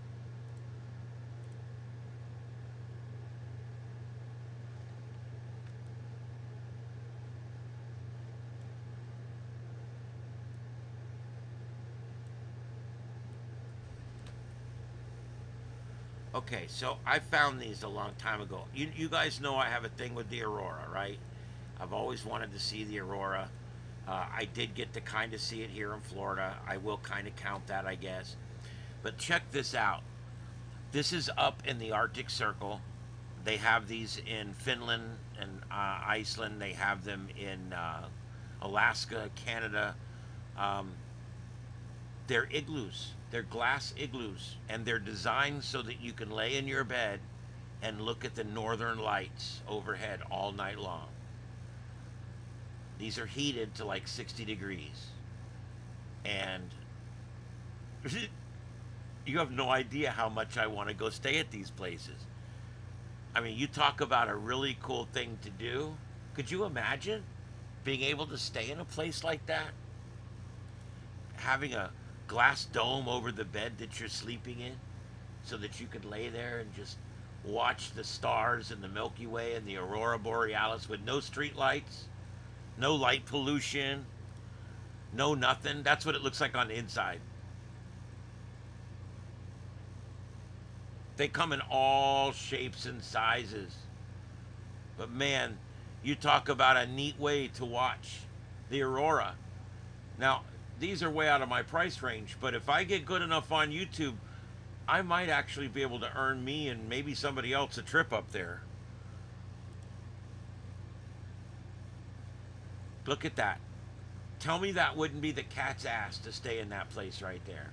S1: Okay, so I found these a long time ago. You guys know I have a thing with the aurora, right? I've always wanted to see the aurora. I did get to kind of see it here in Florida. I will kind of count that, I guess. But check this out. This is up in the Arctic Circle. They have these in Finland and Iceland. They have them in Alaska, Canada. They're igloos. They're glass igloos, and they're designed so that you can lay in your bed and look at the northern lights overhead all night long. These are heated to like 60 degrees. And you have no idea how much I want to go stay at these places. I mean, you talk about a really cool thing to do. Could you imagine being able to stay in a place like that? Having a glass dome over the bed that you're sleeping in so that you could lay there and just watch the stars and the Milky Way and the Aurora Borealis with no street lights, no light pollution, no nothing. That's what it looks like on the inside. They come in all shapes and sizes. But man, you talk about a neat way to watch the aurora. Now, these are way out of my price range, but if I get good enough on YouTube, I might actually be able to earn me and maybe somebody else a trip up there. Look at that. Tell me that wouldn't be the cat's ass to stay in that place right there.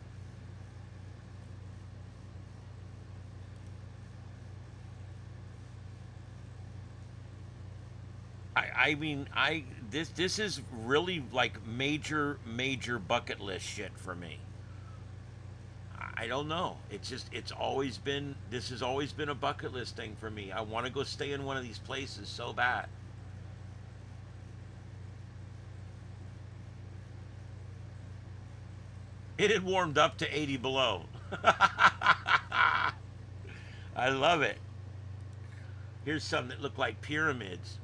S1: This is really like major bucket list shit for me. I don't know. This has always been a bucket list thing for me. I want to go stay in one of these places so bad. It had warmed up to 80 below. I love it. Here's some that look like pyramids.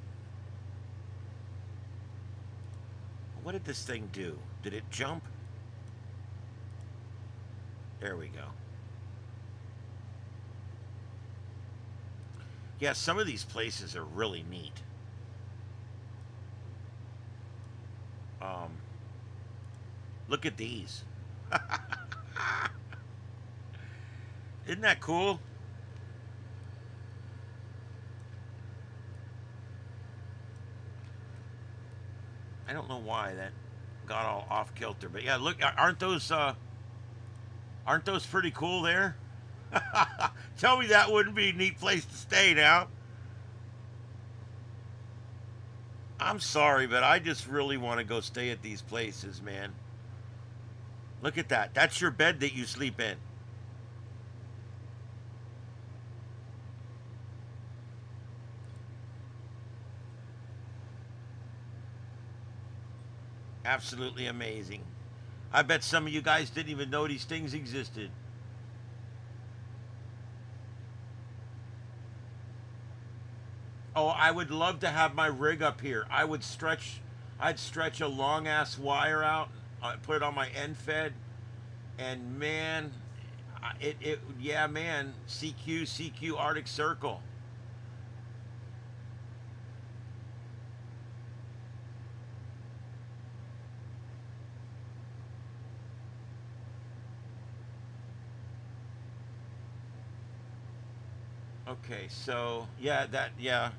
S1: What did this thing do? Did it jump? There we go. Yeah, some of these places are really neat. Look at these. Isn't that cool? I don't know why that got all off kilter, but yeah, look, aren't those pretty cool there? Tell me that wouldn't be a neat place to stay now. I'm sorry, but I just really want to go stay at these places, man. Look at that. That's your bed that you sleep in. Absolutely amazing. I bet some of you guys didn't even know these things existed. Oh, I would love to have my rig up here. I'd stretch a long ass wire out, put it on my end fed, and man, yeah, man, CQ Arctic Circle. Okay, so yeah.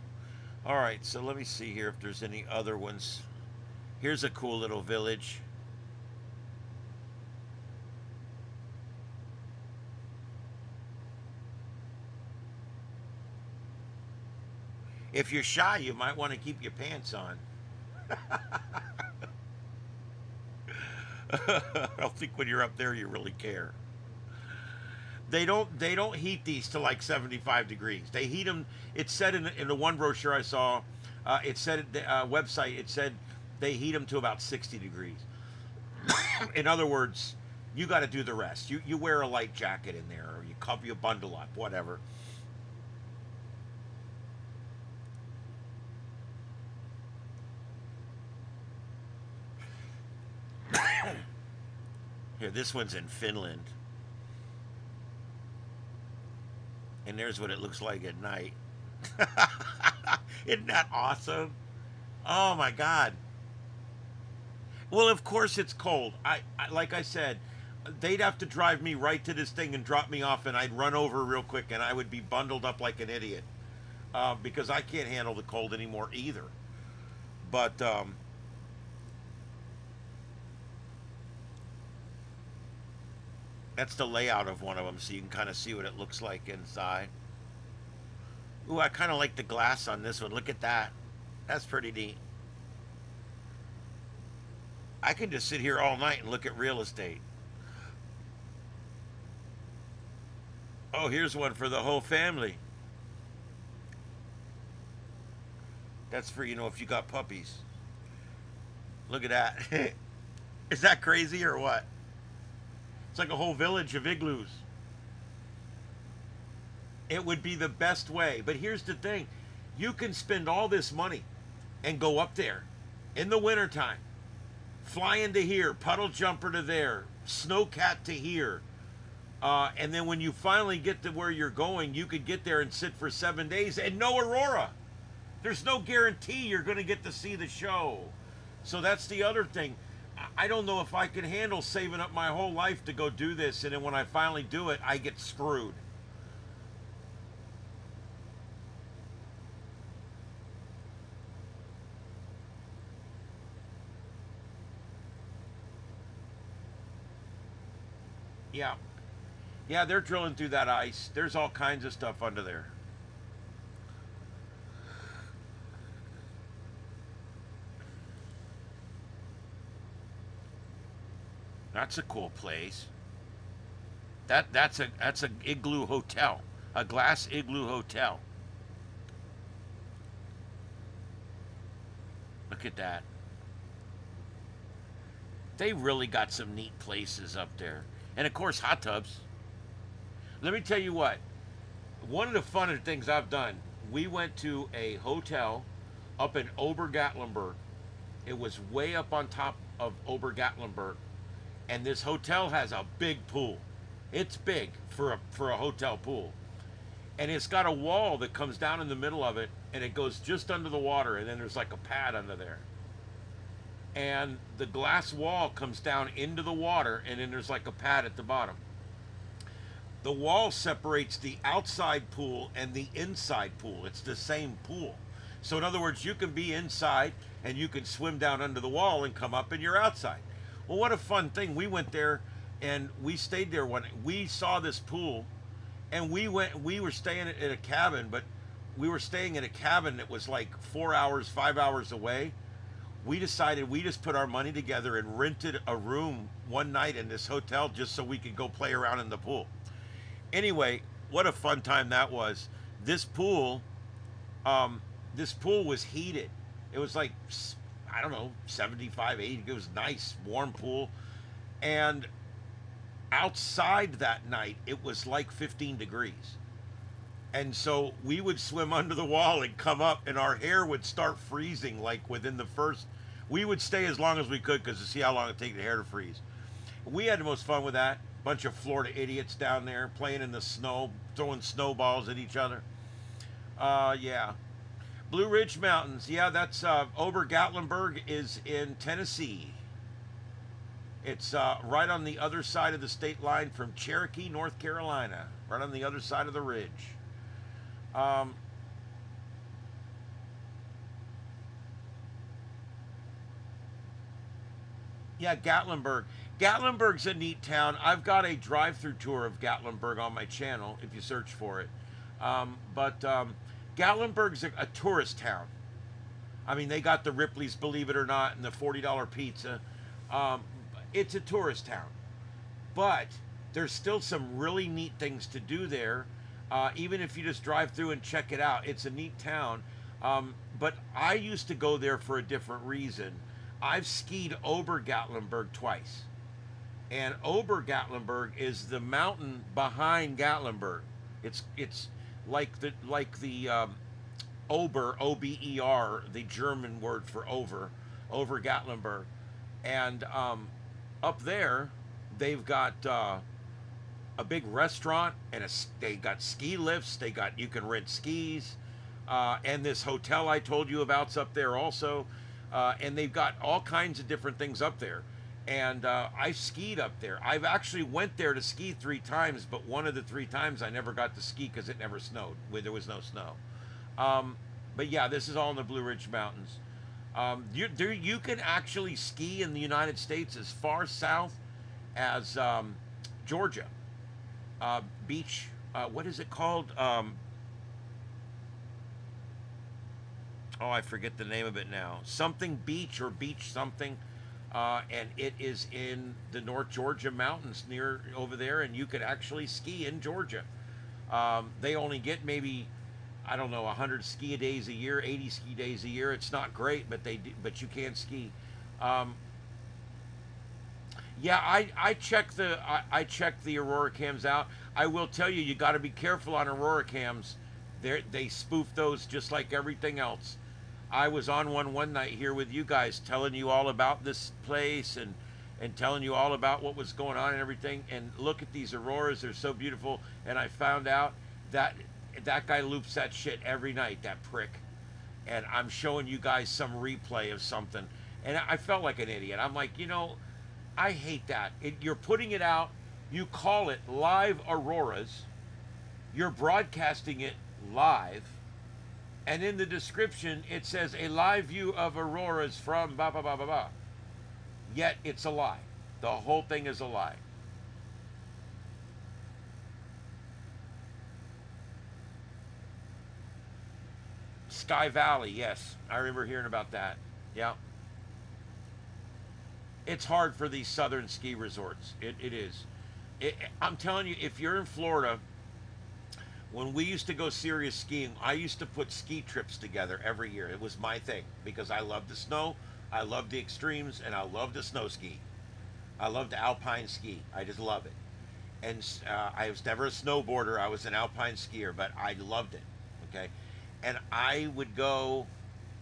S1: All right, so let me see here if there's any other ones. Here's a cool little village. If you're shy, you might want to keep your pants on. I don't think when you're up there you really care. They don't heat these to like 75 degrees. They heat them. It said in the one brochure I saw, it said the website. It said they heat them to about 60 degrees. In other words, you got to do the rest. You wear a light jacket in there, or you cover your bundle up, whatever. Here, this one's in Finland. And there's what it looks like at night. Isn't that awesome? Oh my God. Well, of course it's cold. I like I said, they'd have to drive me right to this thing and drop me off, and I'd run over real quick, and I would be bundled up like an idiot because I can't handle the cold anymore either. But that's the layout of one of them, so you can kind of see what it looks like inside. Ooh, I kind of like the glass on this one. Look at that. That's pretty neat. I can just sit here all night and look at real estate. Oh, here's one for the whole family. That's for, if you got puppies. Look at that. Is that crazy or what? It's like a whole village of igloos. It would be the best way. But here's the thing. You can spend all this money and go up there in the wintertime. Fly into here, puddle jumper to there, snowcat to here. And then when you finally get to where you're going, you could get there and sit for 7 days and no aurora. There's no guarantee you're going to get to see the show. So that's the other thing. I don't know if I can handle saving up my whole life to go do this, and then when I finally do it, I get screwed. Yeah. Yeah, they're drilling through that ice. There's all kinds of stuff under there. That's a cool place. That's a igloo hotel, a glass igloo hotel. Look at that. They really got some neat places up there, and of course hot tubs. Let me tell you what. One of the funner things I've done. We went to a hotel up in Obergatlinburg. It was way up on top of Obergatlinburg. And this hotel has a big pool. It's big for a hotel pool. And it's got a wall that comes down in the middle of it, and it goes just under the water, and then there's like a pad under there. and the glass wall comes down into the water, and then there's like a pad at the bottom. The wall separates the outside pool and the inside pool. It's the same pool. So in other words, you can be inside and you can swim down under the wall and come up and you're outside. Well, what a fun thing. We went there and we stayed there when we saw this pool, and we were staying at a cabin, but we were staying in a cabin that was like 4 hours, 5 hours away. We decided we just put our money together and rented a room one night in this hotel just so we could go play around in the pool. Anyway, what a fun time that was. This pool was heated. It was like, I don't know, 75, 80. It was nice, warm pool. And outside that night, it was like 15 degrees. And so we would swim under the wall and come up, and our hair would start freezing like within the first. We would stay as long as we could because to see how long it take the hair to freeze. We had the most fun with that. Bunch of Florida idiots down there playing in the snow, throwing snowballs at each other. Yeah. Blue Ridge Mountains. Yeah, that's Ober-Gatlinburg is in Tennessee. It's right on the other side of the state line from Cherokee, North Carolina. Right on the other side of the ridge. Yeah, Gatlinburg. Gatlinburg's a neat town. I've got a drive-through tour of Gatlinburg on my channel if you search for it. Gatlinburg's a tourist town. I mean, they got the Ripley's, believe it or not, and the $40 pizza. It's a tourist town. But there's still some really neat things to do there. Even if you just drive through and check it out, it's a neat town. But I used to go there for a different reason. I've skied Ober-Gatlinburg twice. And Ober-Gatlinburg is the mountain behind Gatlinburg. It's like the Ober, O-B-E-R, the German word for over Gatlinburg. And up there, they've got a big restaurant, and they got ski lifts. You can rent skis, and this hotel I told you about's up there also. And they've got all kinds of different things up there. And I've skied up there. I've actually went there to ski 3 times, but one of the 3 times I never got to ski because it never snowed. There was no snow. But yeah, this is all in the Blue Ridge Mountains. You can actually ski in the United States as far south as Georgia. Beach, what is it called? I forget the name of it now. Something Beach or Beach something. And it is in the North Georgia mountains near over there, and you could actually ski in Georgia. They only get maybe, I don't know, 100 ski days a year, 80 ski days a year. It's not great, but you can ski. Yeah, I check the Aurora cams out. I will tell you, you got to be careful on Aurora cams. They spoof those just like everything else. I was on one night here with you guys, telling you all about this place and telling you all about what was going on and everything. And look at these auroras; they're so beautiful. And I found out that guy loops that shit every night, that prick. And I'm showing you guys some replay of something, and I felt like an idiot. I'm like, I hate that. You're putting it out. You call it live auroras. You're broadcasting it live. And in the description, it says a live view of auroras from blah, blah, blah, blah, blah. Yet it's a lie. The whole thing is a lie. Sky Valley, yes. I remember hearing about that. Yeah. It's hard for these southern ski resorts. It is. I'm telling you, if you're in Florida, when we used to go serious skiing, I used to put ski trips together every year. It was my thing because I love the snow, I love the extremes, and I love to snow ski. I love to alpine ski. I just love it. And I was never a snowboarder. I was an alpine skier, but I loved it. Okay, and I would go,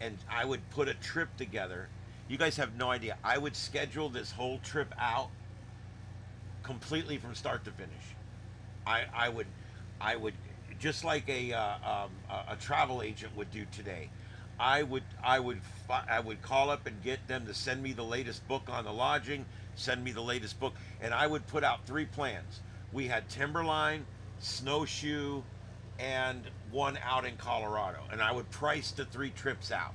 S1: and I would put a trip together. You guys have no idea. I would schedule this whole trip out completely from start to finish. I would just like a travel agent would do today. I would call up and get them to send me the latest book on the lodging, send me the latest book, and I would put out 3 plans. We had Timberline, Snowshoe, and one out in Colorado, and I would price the 3 trips out.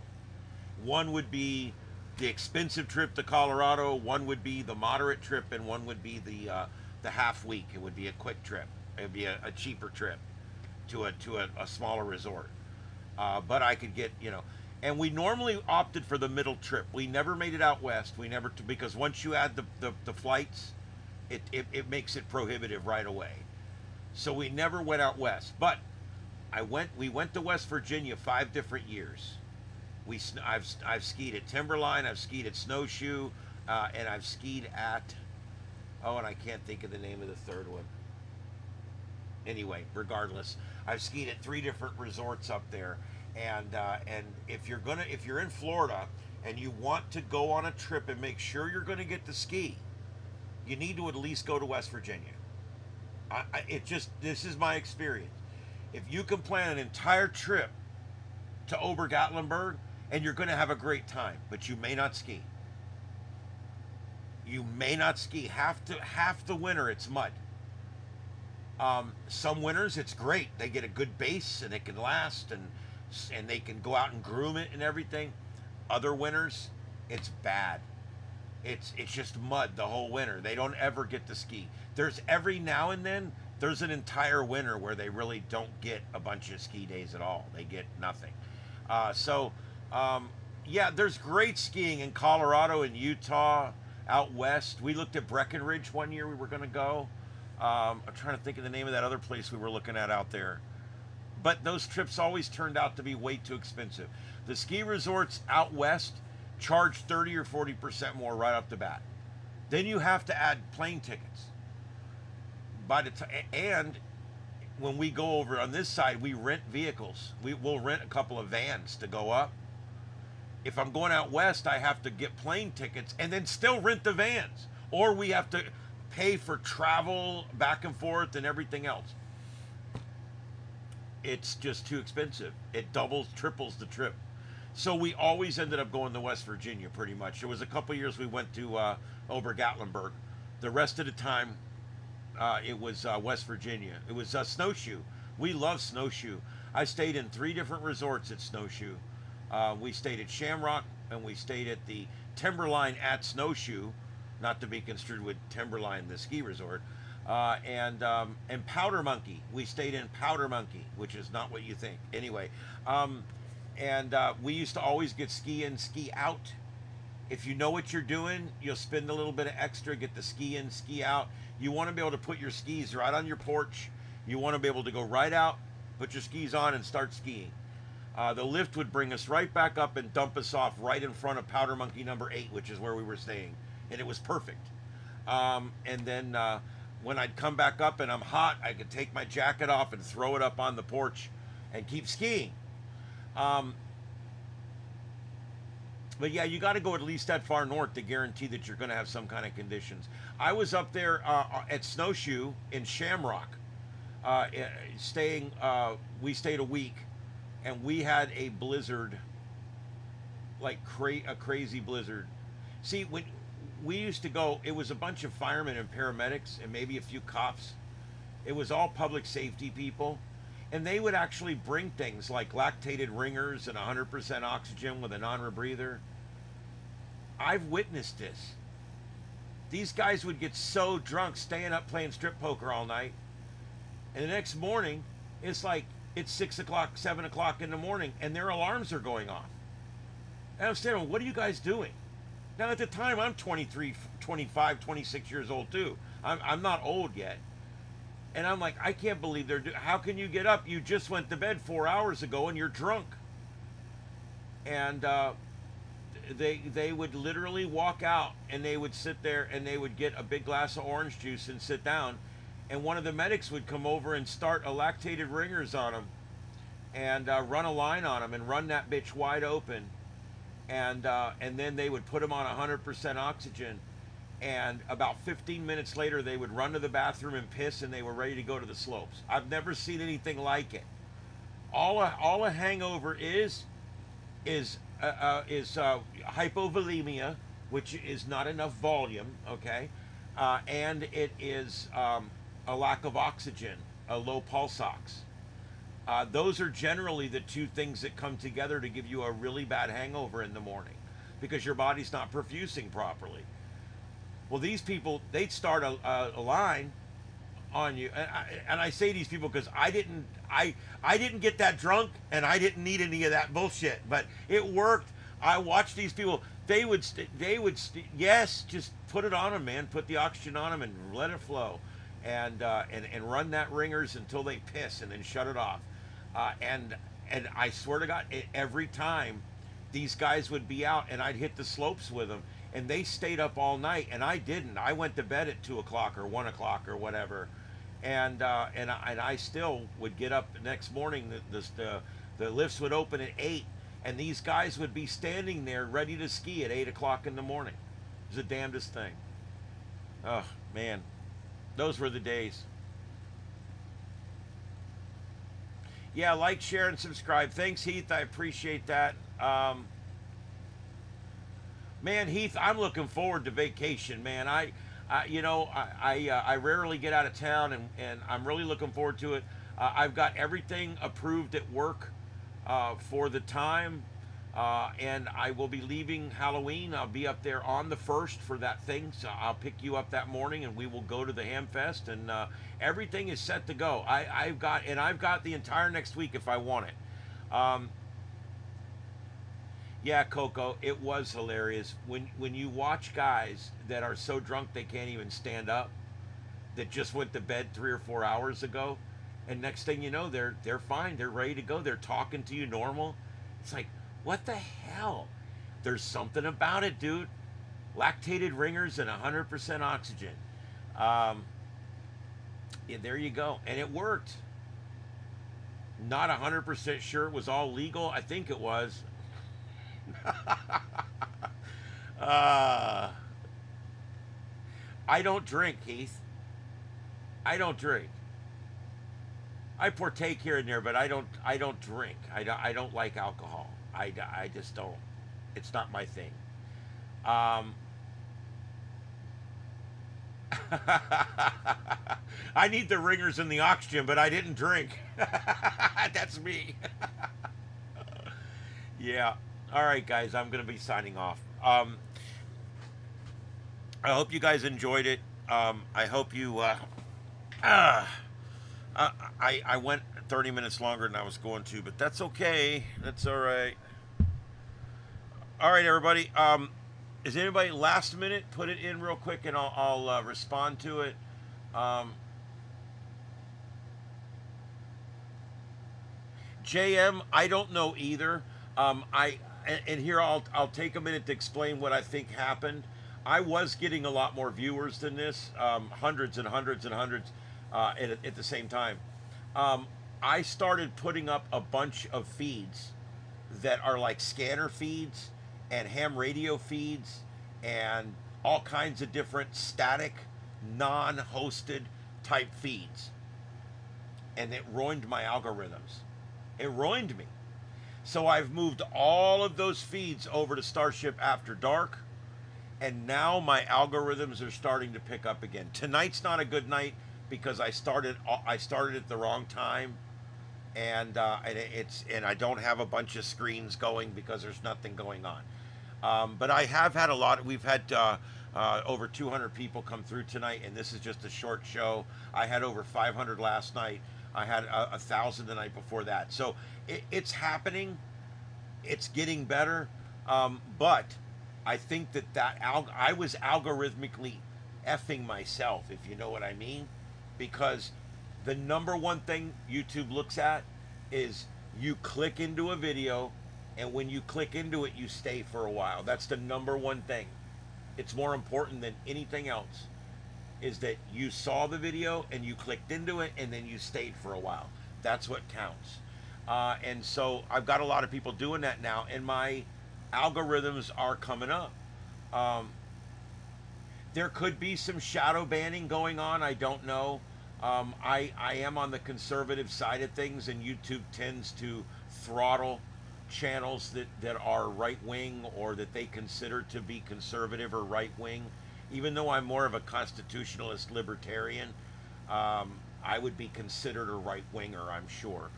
S1: One would be the expensive trip to Colorado, one would be the moderate trip, and one would be the half week. It would be a quick trip. It would be a cheaper trip to a smaller resort. But I could get, and we normally opted for the middle trip. We never made it out west. We never, because once you add the flights, it makes it prohibitive right away. So we never went out west. But we went to West Virginia 5 different years. I've skied at Timberline, I've skied at Snowshoe, and I've skied at, and I can't think of the name of the third one. Anyway, regardless, I've skied at 3 different resorts up there, and if you're in Florida and you want to go on a trip and make sure you're gonna get to ski, you need to at least go to West Virginia. This is my experience. If you can plan an entire trip to Obergatlinburg, and you're going to have a great time, but you may not ski. You may not ski. Half the winter it's mud. Some winters it's great. They get a good base and it can last, and they can go out and groom it and everything. Other winters it's bad. It's just mud the whole winter. They don't ever get to ski. There's every now and then there's an entire winter where they really don't get a bunch of ski days at all. They get nothing. Yeah, there's great skiing in Colorado and Utah, out west. We looked at Breckenridge one year. We were going to go. I'm trying to think of the name of that other place we were looking at out there. But those trips always turned out to be way too expensive. The ski resorts out west charge 30 or 40% more right off the bat. Then you have to add plane tickets. And when we go over on this side, we rent vehicles. We'll rent a couple of vans to go up. If I'm going out west, I have to get plane tickets and then still rent the vans. Or we have to pay for travel back and forth and everything else. It's just too expensive. It doubles, triples the trip. So we always ended up going to West Virginia pretty much. There was a couple years we went to Obergatlinburg. The rest of the time, it was West Virginia. It was Snowshoe. We love Snowshoe. I stayed in 3 different resorts at Snowshoe. We stayed at Shamrock, and we stayed at the Timberline at Snowshoe, not to be construed with Timberline, the ski resort, and Powder Monkey. We stayed in Powder Monkey, which is not what you think. Anyway, we used to always get ski in, ski out. If you know what you're doing, you'll spend a little bit of extra, get the ski in, ski out. You want to be able to put your skis right on your porch. You want to be able to go right out, put your skis on, and start skiing. The lift would bring us right back up and dump us off right in front of Powder Monkey number 8, which is where we were staying. And it was perfect. And then when I'd come back up and I'm hot, I could take my jacket off and throw it up on the porch and keep skiing. But yeah, you got to go at least that far north to guarantee that you're going to have some kind of conditions. I was up there at Snowshoe in Shamrock, we stayed a week, and we had a blizzard, like a crazy blizzard. See, when we used to go, it was a bunch of firemen and paramedics and maybe a few cops. It was all public safety people. And they would actually bring things like lactated ringers and 100% oxygen with a non-rebreather. I've witnessed this. These guys would get so drunk, staying up playing strip poker all night. And the next morning, it's 6 o'clock, 7 o'clock in the morning, and their alarms are going off. And I'm saying, what are you guys doing? Now, at the time, I'm 23, 25, 26 years old, too. I'm not old yet. And I'm like, I can't believe how can you get up? You just went to bed 4 hours ago and you're drunk. And they would literally walk out and they would sit there and they would get a big glass of orange juice and sit down. And one of the medics would come over and start a lactated ringers on them and run a line on them and run that bitch wide open. And then they would put them on 100% oxygen. And about 15 minutes later, they would run to the bathroom and piss, and they were ready to go to the slopes. I've never seen anything like it. All a hangover is is hypovolemia, which is not enough volume, okay, and it is a lack of oxygen, a low pulse ox. Those are generally the two things that come together to give you a really bad hangover in the morning, because your body's not perfusing properly. Well, these people, they'd start a line on you, and I say these people because I didn't get that drunk, and I didn't need any of that bullshit, but it worked. I watched these people. They would yes, just put it on them, man. Put the oxygen on them and let it flow, and run that ringers until they piss, and then shut it off. And I swear to God, every time these guys would be out, and I'd hit the slopes with them, and they stayed up all night, and I didn't. I went to bed at 2 o'clock or 1 o'clock or whatever, and I still would get up the next morning. The lifts would open at 8, and these guys would be standing there ready to ski at 8 o'clock in the morning. It was the damnedest thing. Oh man, those were the days. Yeah, like, share, and subscribe. Thanks, Heath. I appreciate that. Man, Heath, I'm looking forward to vacation, man. I rarely get out of town, and I'm really looking forward to it. I've got everything approved at work for the time, and I will be leaving Halloween. I'll be up there on the 1st for that thing, so I'll pick you up that morning, and we will go to the Ham Fest, and everything is set to go. I've got the entire next week if I want it. Yeah, Coco, it was hilarious when you watch guys that are so drunk they can't even stand up, that just went to bed 3 or 4 hours ago, and next thing you know, they're fine, they're ready to go, they're talking to you normal. It's like, what the hell? There's something about it, dude. Lactated ringers and 100% oxygen. Yeah, there you go, and it worked. Not 100% sure it was all legal. I think it was. I don't drink, Heath. I don't drink. I partake here and there, but I don't drink. I don't like alcohol. I just don't. It's not my thing. I need the ringers and the oxygen, but I didn't drink. That's me. Yeah. All right, guys, I'm going to be signing off. I hope you guys enjoyed it. I hope you... I went 30 minutes longer than I was going to, but that's okay. That's all right. All right, everybody. Is anybody last minute? Put it in real quick, and I'll respond to it. JM, I don't know either. And here I'll take a minute to explain what I think happened. I was getting a lot more viewers than this, hundreds and hundreds and hundreds at the same time. I started putting up a bunch of feeds that are like scanner feeds and ham radio feeds and all kinds of different static, non-hosted type feeds. And it ruined my algorithms. It ruined me. So I've moved all of those feeds over to Starship After Dark, and now my algorithms are starting to pick up again. Tonight's not a good night because I started at the wrong time, and I don't have a bunch of screens going because there's nothing going on. But I have had a lot. We've had over 200 people come through tonight, and this is just a short show. I had over 500 last night. I had 1,000 the night before that. So it's happening. It's getting better. But I think that I was algorithmically effing myself, if you know what I mean. Because the number one thing YouTube looks at is you click into a video, and when you click into it, you stay for a while. That's the number one thing. It's more important than anything else, is that you saw the video and you clicked into it and then you stayed for a while. That's what counts. And so I've got a lot of people doing that now, and my algorithms are coming up. There could be some shadow banning going on. I don't know. I am on the conservative side of things, and YouTube tends to throttle channels that are right wing or that they consider to be conservative or right wing. Even though I'm more of a constitutionalist libertarian, I would be considered a right winger, I'm sure.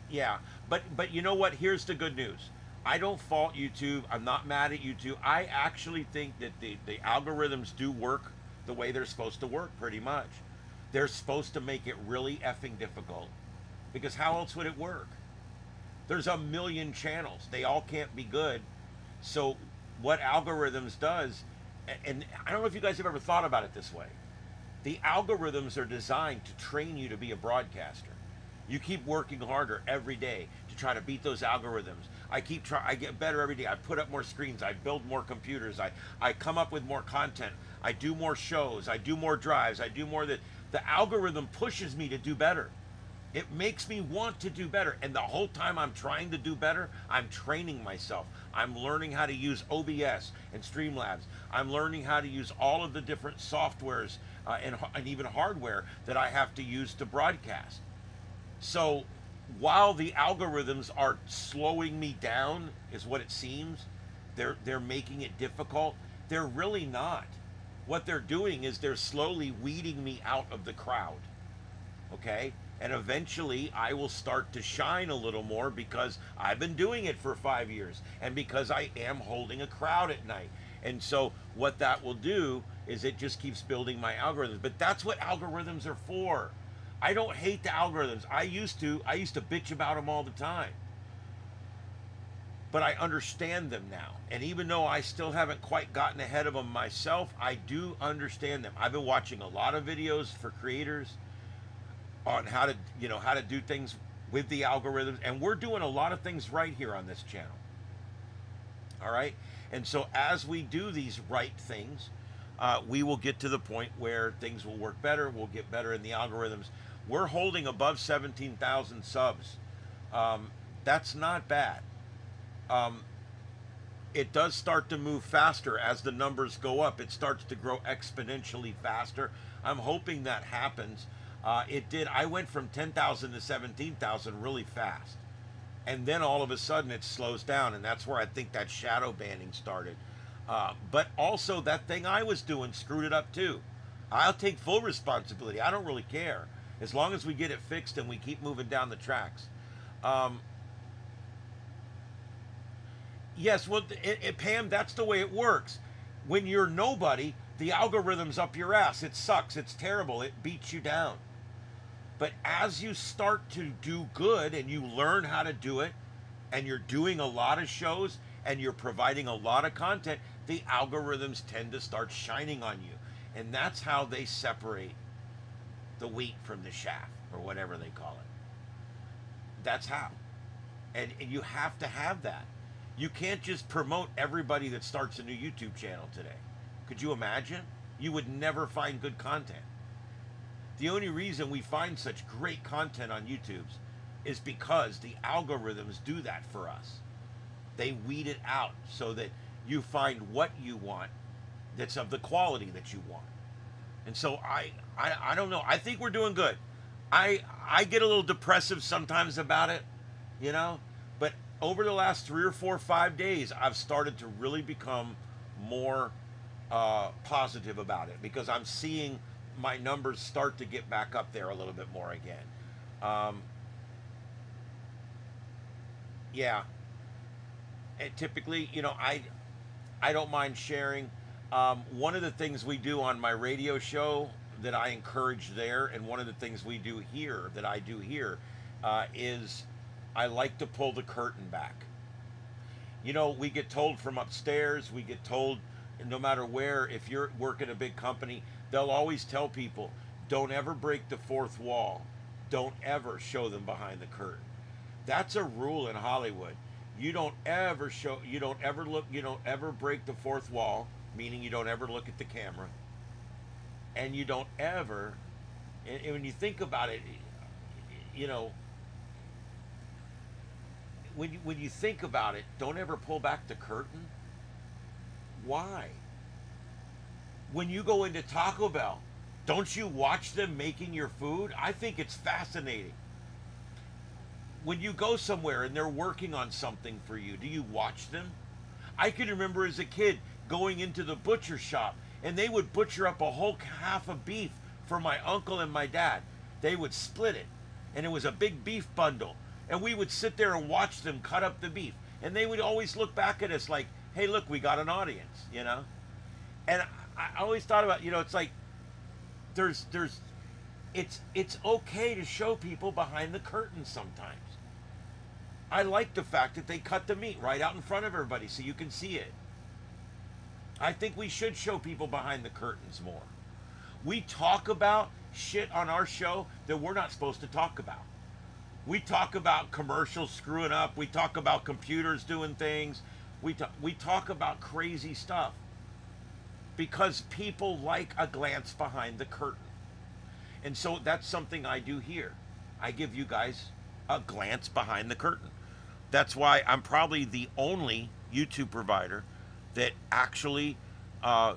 S1: Yeah, but you know what? Here's the good news. I don't fault YouTube. I'm not mad at YouTube. I actually think that the algorithms do work the way they're supposed to work, pretty much. They're supposed to make it really effing difficult, because how else would it work? There's a million channels. They all can't be good. So what algorithms does, and I don't know if you guys have ever thought about it this way. The algorithms are designed to train you to be a broadcaster. You keep working harder every day to try to beat those algorithms. I get better every day. I put up more screens. I build more computers. I come up with more content. I do more shows. I do more drives. I do more that. The algorithm pushes me to do better. It makes me want to do better. And the whole time I'm trying to do better, I'm training myself. I'm learning how to use OBS and Streamlabs. I'm learning how to use all of the different softwares and even hardware that I have to use to broadcast. So while the algorithms are slowing me down, is what it seems, they're making it difficult, they're really not. What they're doing is they're slowly weeding me out of the crowd. Okay? And eventually I will start to shine a little more because I've been doing it for 5 years and because I am holding a crowd at night. And so what that will do is it just keeps building my algorithms. But that's what algorithms are for. I don't hate the algorithms. I used to bitch about them all the time. But I understand them now. And even though I still haven't quite gotten ahead of them myself, I do understand them. I've been watching a lot of videos for creators on how to do things with the algorithms, and we're doing a lot of things right here on this channel. All right? And so as we do these right things, we will get to the point where things will work better, we'll get better in the algorithms. We're holding above 17,000 subs. That's not bad. It does start to move faster as the numbers go up. It starts to grow exponentially faster. I'm hoping that happens. It did. I went from 10,000 to 17,000 really fast. And then all of a sudden it slows down, and that's where I think that shadow banning started. But also that thing I was doing screwed it up too. I'll take full responsibility. I don't really care. As long as we get it fixed and we keep moving down the tracks. Yes, well, Pam, that's the way it works. When you're nobody, the algorithm's up your ass. It sucks. It's terrible. It beats you down. But as you start to do good and you learn how to do it, and you're doing a lot of shows and you're providing a lot of content, the algorithms tend to start shining on you. And that's how they separate the wheat from the chaff, or whatever they call it. That's how. And you have to have that. You can't just promote everybody that starts a new YouTube channel today. Could you imagine? You would never find good content. The only reason we find such great content on YouTube is because the algorithms do that for us. They weed it out so that you find what you want that's of the quality that you want. And so I don't know. I think we're doing good. I get a little depressive sometimes about it, you know, but over the last 3 or 4 or 5 days, I've started to really become more positive about it, because I'm seeing my numbers start to get back up there a little bit more again. Yeah. And typically, you know, I don't mind sharing. One of the things we do on my radio show that I encourage there, and one of the things we do here that I do here, is I like to pull the curtain back. You know, we get told from upstairs, we get told no matter where, if you're working a big company, they'll always tell people, don't ever break the fourth wall. Don't ever show them behind the curtain. That's a rule in Hollywood. You don't ever break the fourth wall, meaning you don't ever look at the camera. And you don't ever, and when you think about it, you know, when you think about it, don't ever pull back the curtain. Why? When you go into Taco Bell, don't you watch them making your food? I think it's fascinating. when you go somewhere and they're working on something for you, do you watch them? I can remember as a kid going into the butcher shop and they would butcher up a whole half of beef for my uncle and my dad. They would split it, and it was a big beef bundle. And we would sit there and watch them cut up the beef. And they would always look back at us like, hey, look, we got an audience, you know? And I always thought about, you know, it's like it's okay to show people behind the curtain sometimes. I like the fact that they cut the meat right out in front of everybody so you can see it. I think we should show people behind the curtains more. We talk about shit on our show that we're not supposed to talk about. We talk about commercials screwing up. We talk about computers doing things. We talk about crazy stuff because people like a glance behind the curtain. And so that's something I do here. I give you guys a glance behind the curtain. That's why I'm probably the only YouTube provider that actually, I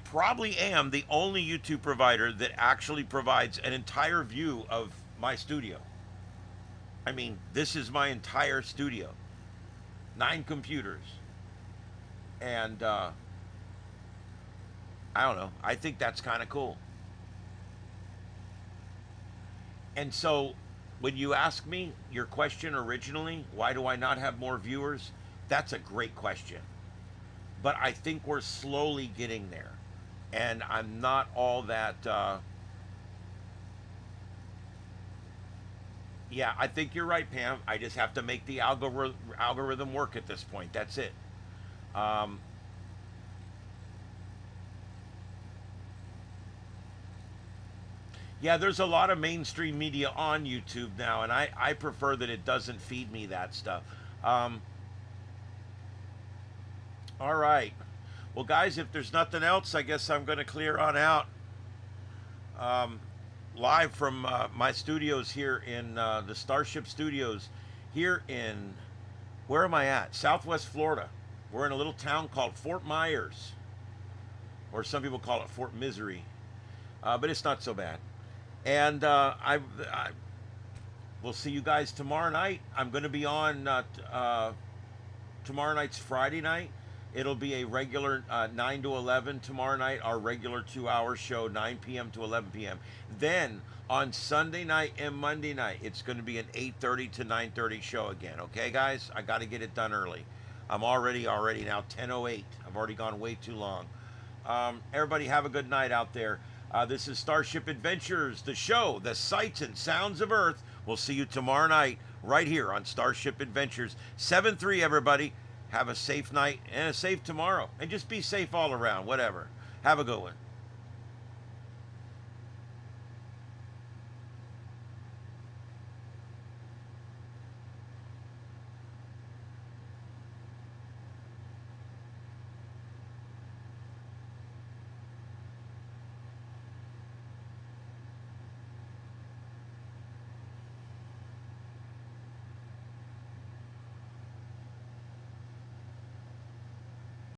S1: probably am the only YouTube provider that actually provides an entire view of my studio. I mean, this is my entire studio. 9 computers. And, I don't know. I think that's kind of cool. And so, when you ask me your question originally, why do I not have more viewers? That's a great question. But I think we're slowly getting there. And I'm not all that, yeah, I think you're right, Pam. I just have to make the algorithm work at this point. That's it. Yeah, there's a lot of mainstream media on YouTube now, and I prefer that it doesn't feed me that stuff. All right. Well, guys, if there's nothing else, I guess I'm going to clear on out. Live from my studios here in the Starship Studios here in, where am I at? Southwest Florida. We're in a little town called Fort Myers, or some people call it Fort Misery, but it's not so bad. And we'll see you guys tomorrow night. I'm going to be on tomorrow night's Friday night. It'll be a regular 9 to 11 tomorrow night, our regular 2-hour show, 9 p.m. to 11 p.m. Then on Sunday night and Monday night, it's going to be an 8:30 to 9:30 show again. Okay, guys? I got to get it done early. I'm already now 10:08. I've already gone way too long. Everybody have a good night out there. This is Starship Adventures, the show, the sights and sounds of Earth. We'll see you tomorrow night right here on Starship Adventures. 7-3, everybody. Have a safe night and a safe tomorrow. And just be safe all around, whatever. Have a good one.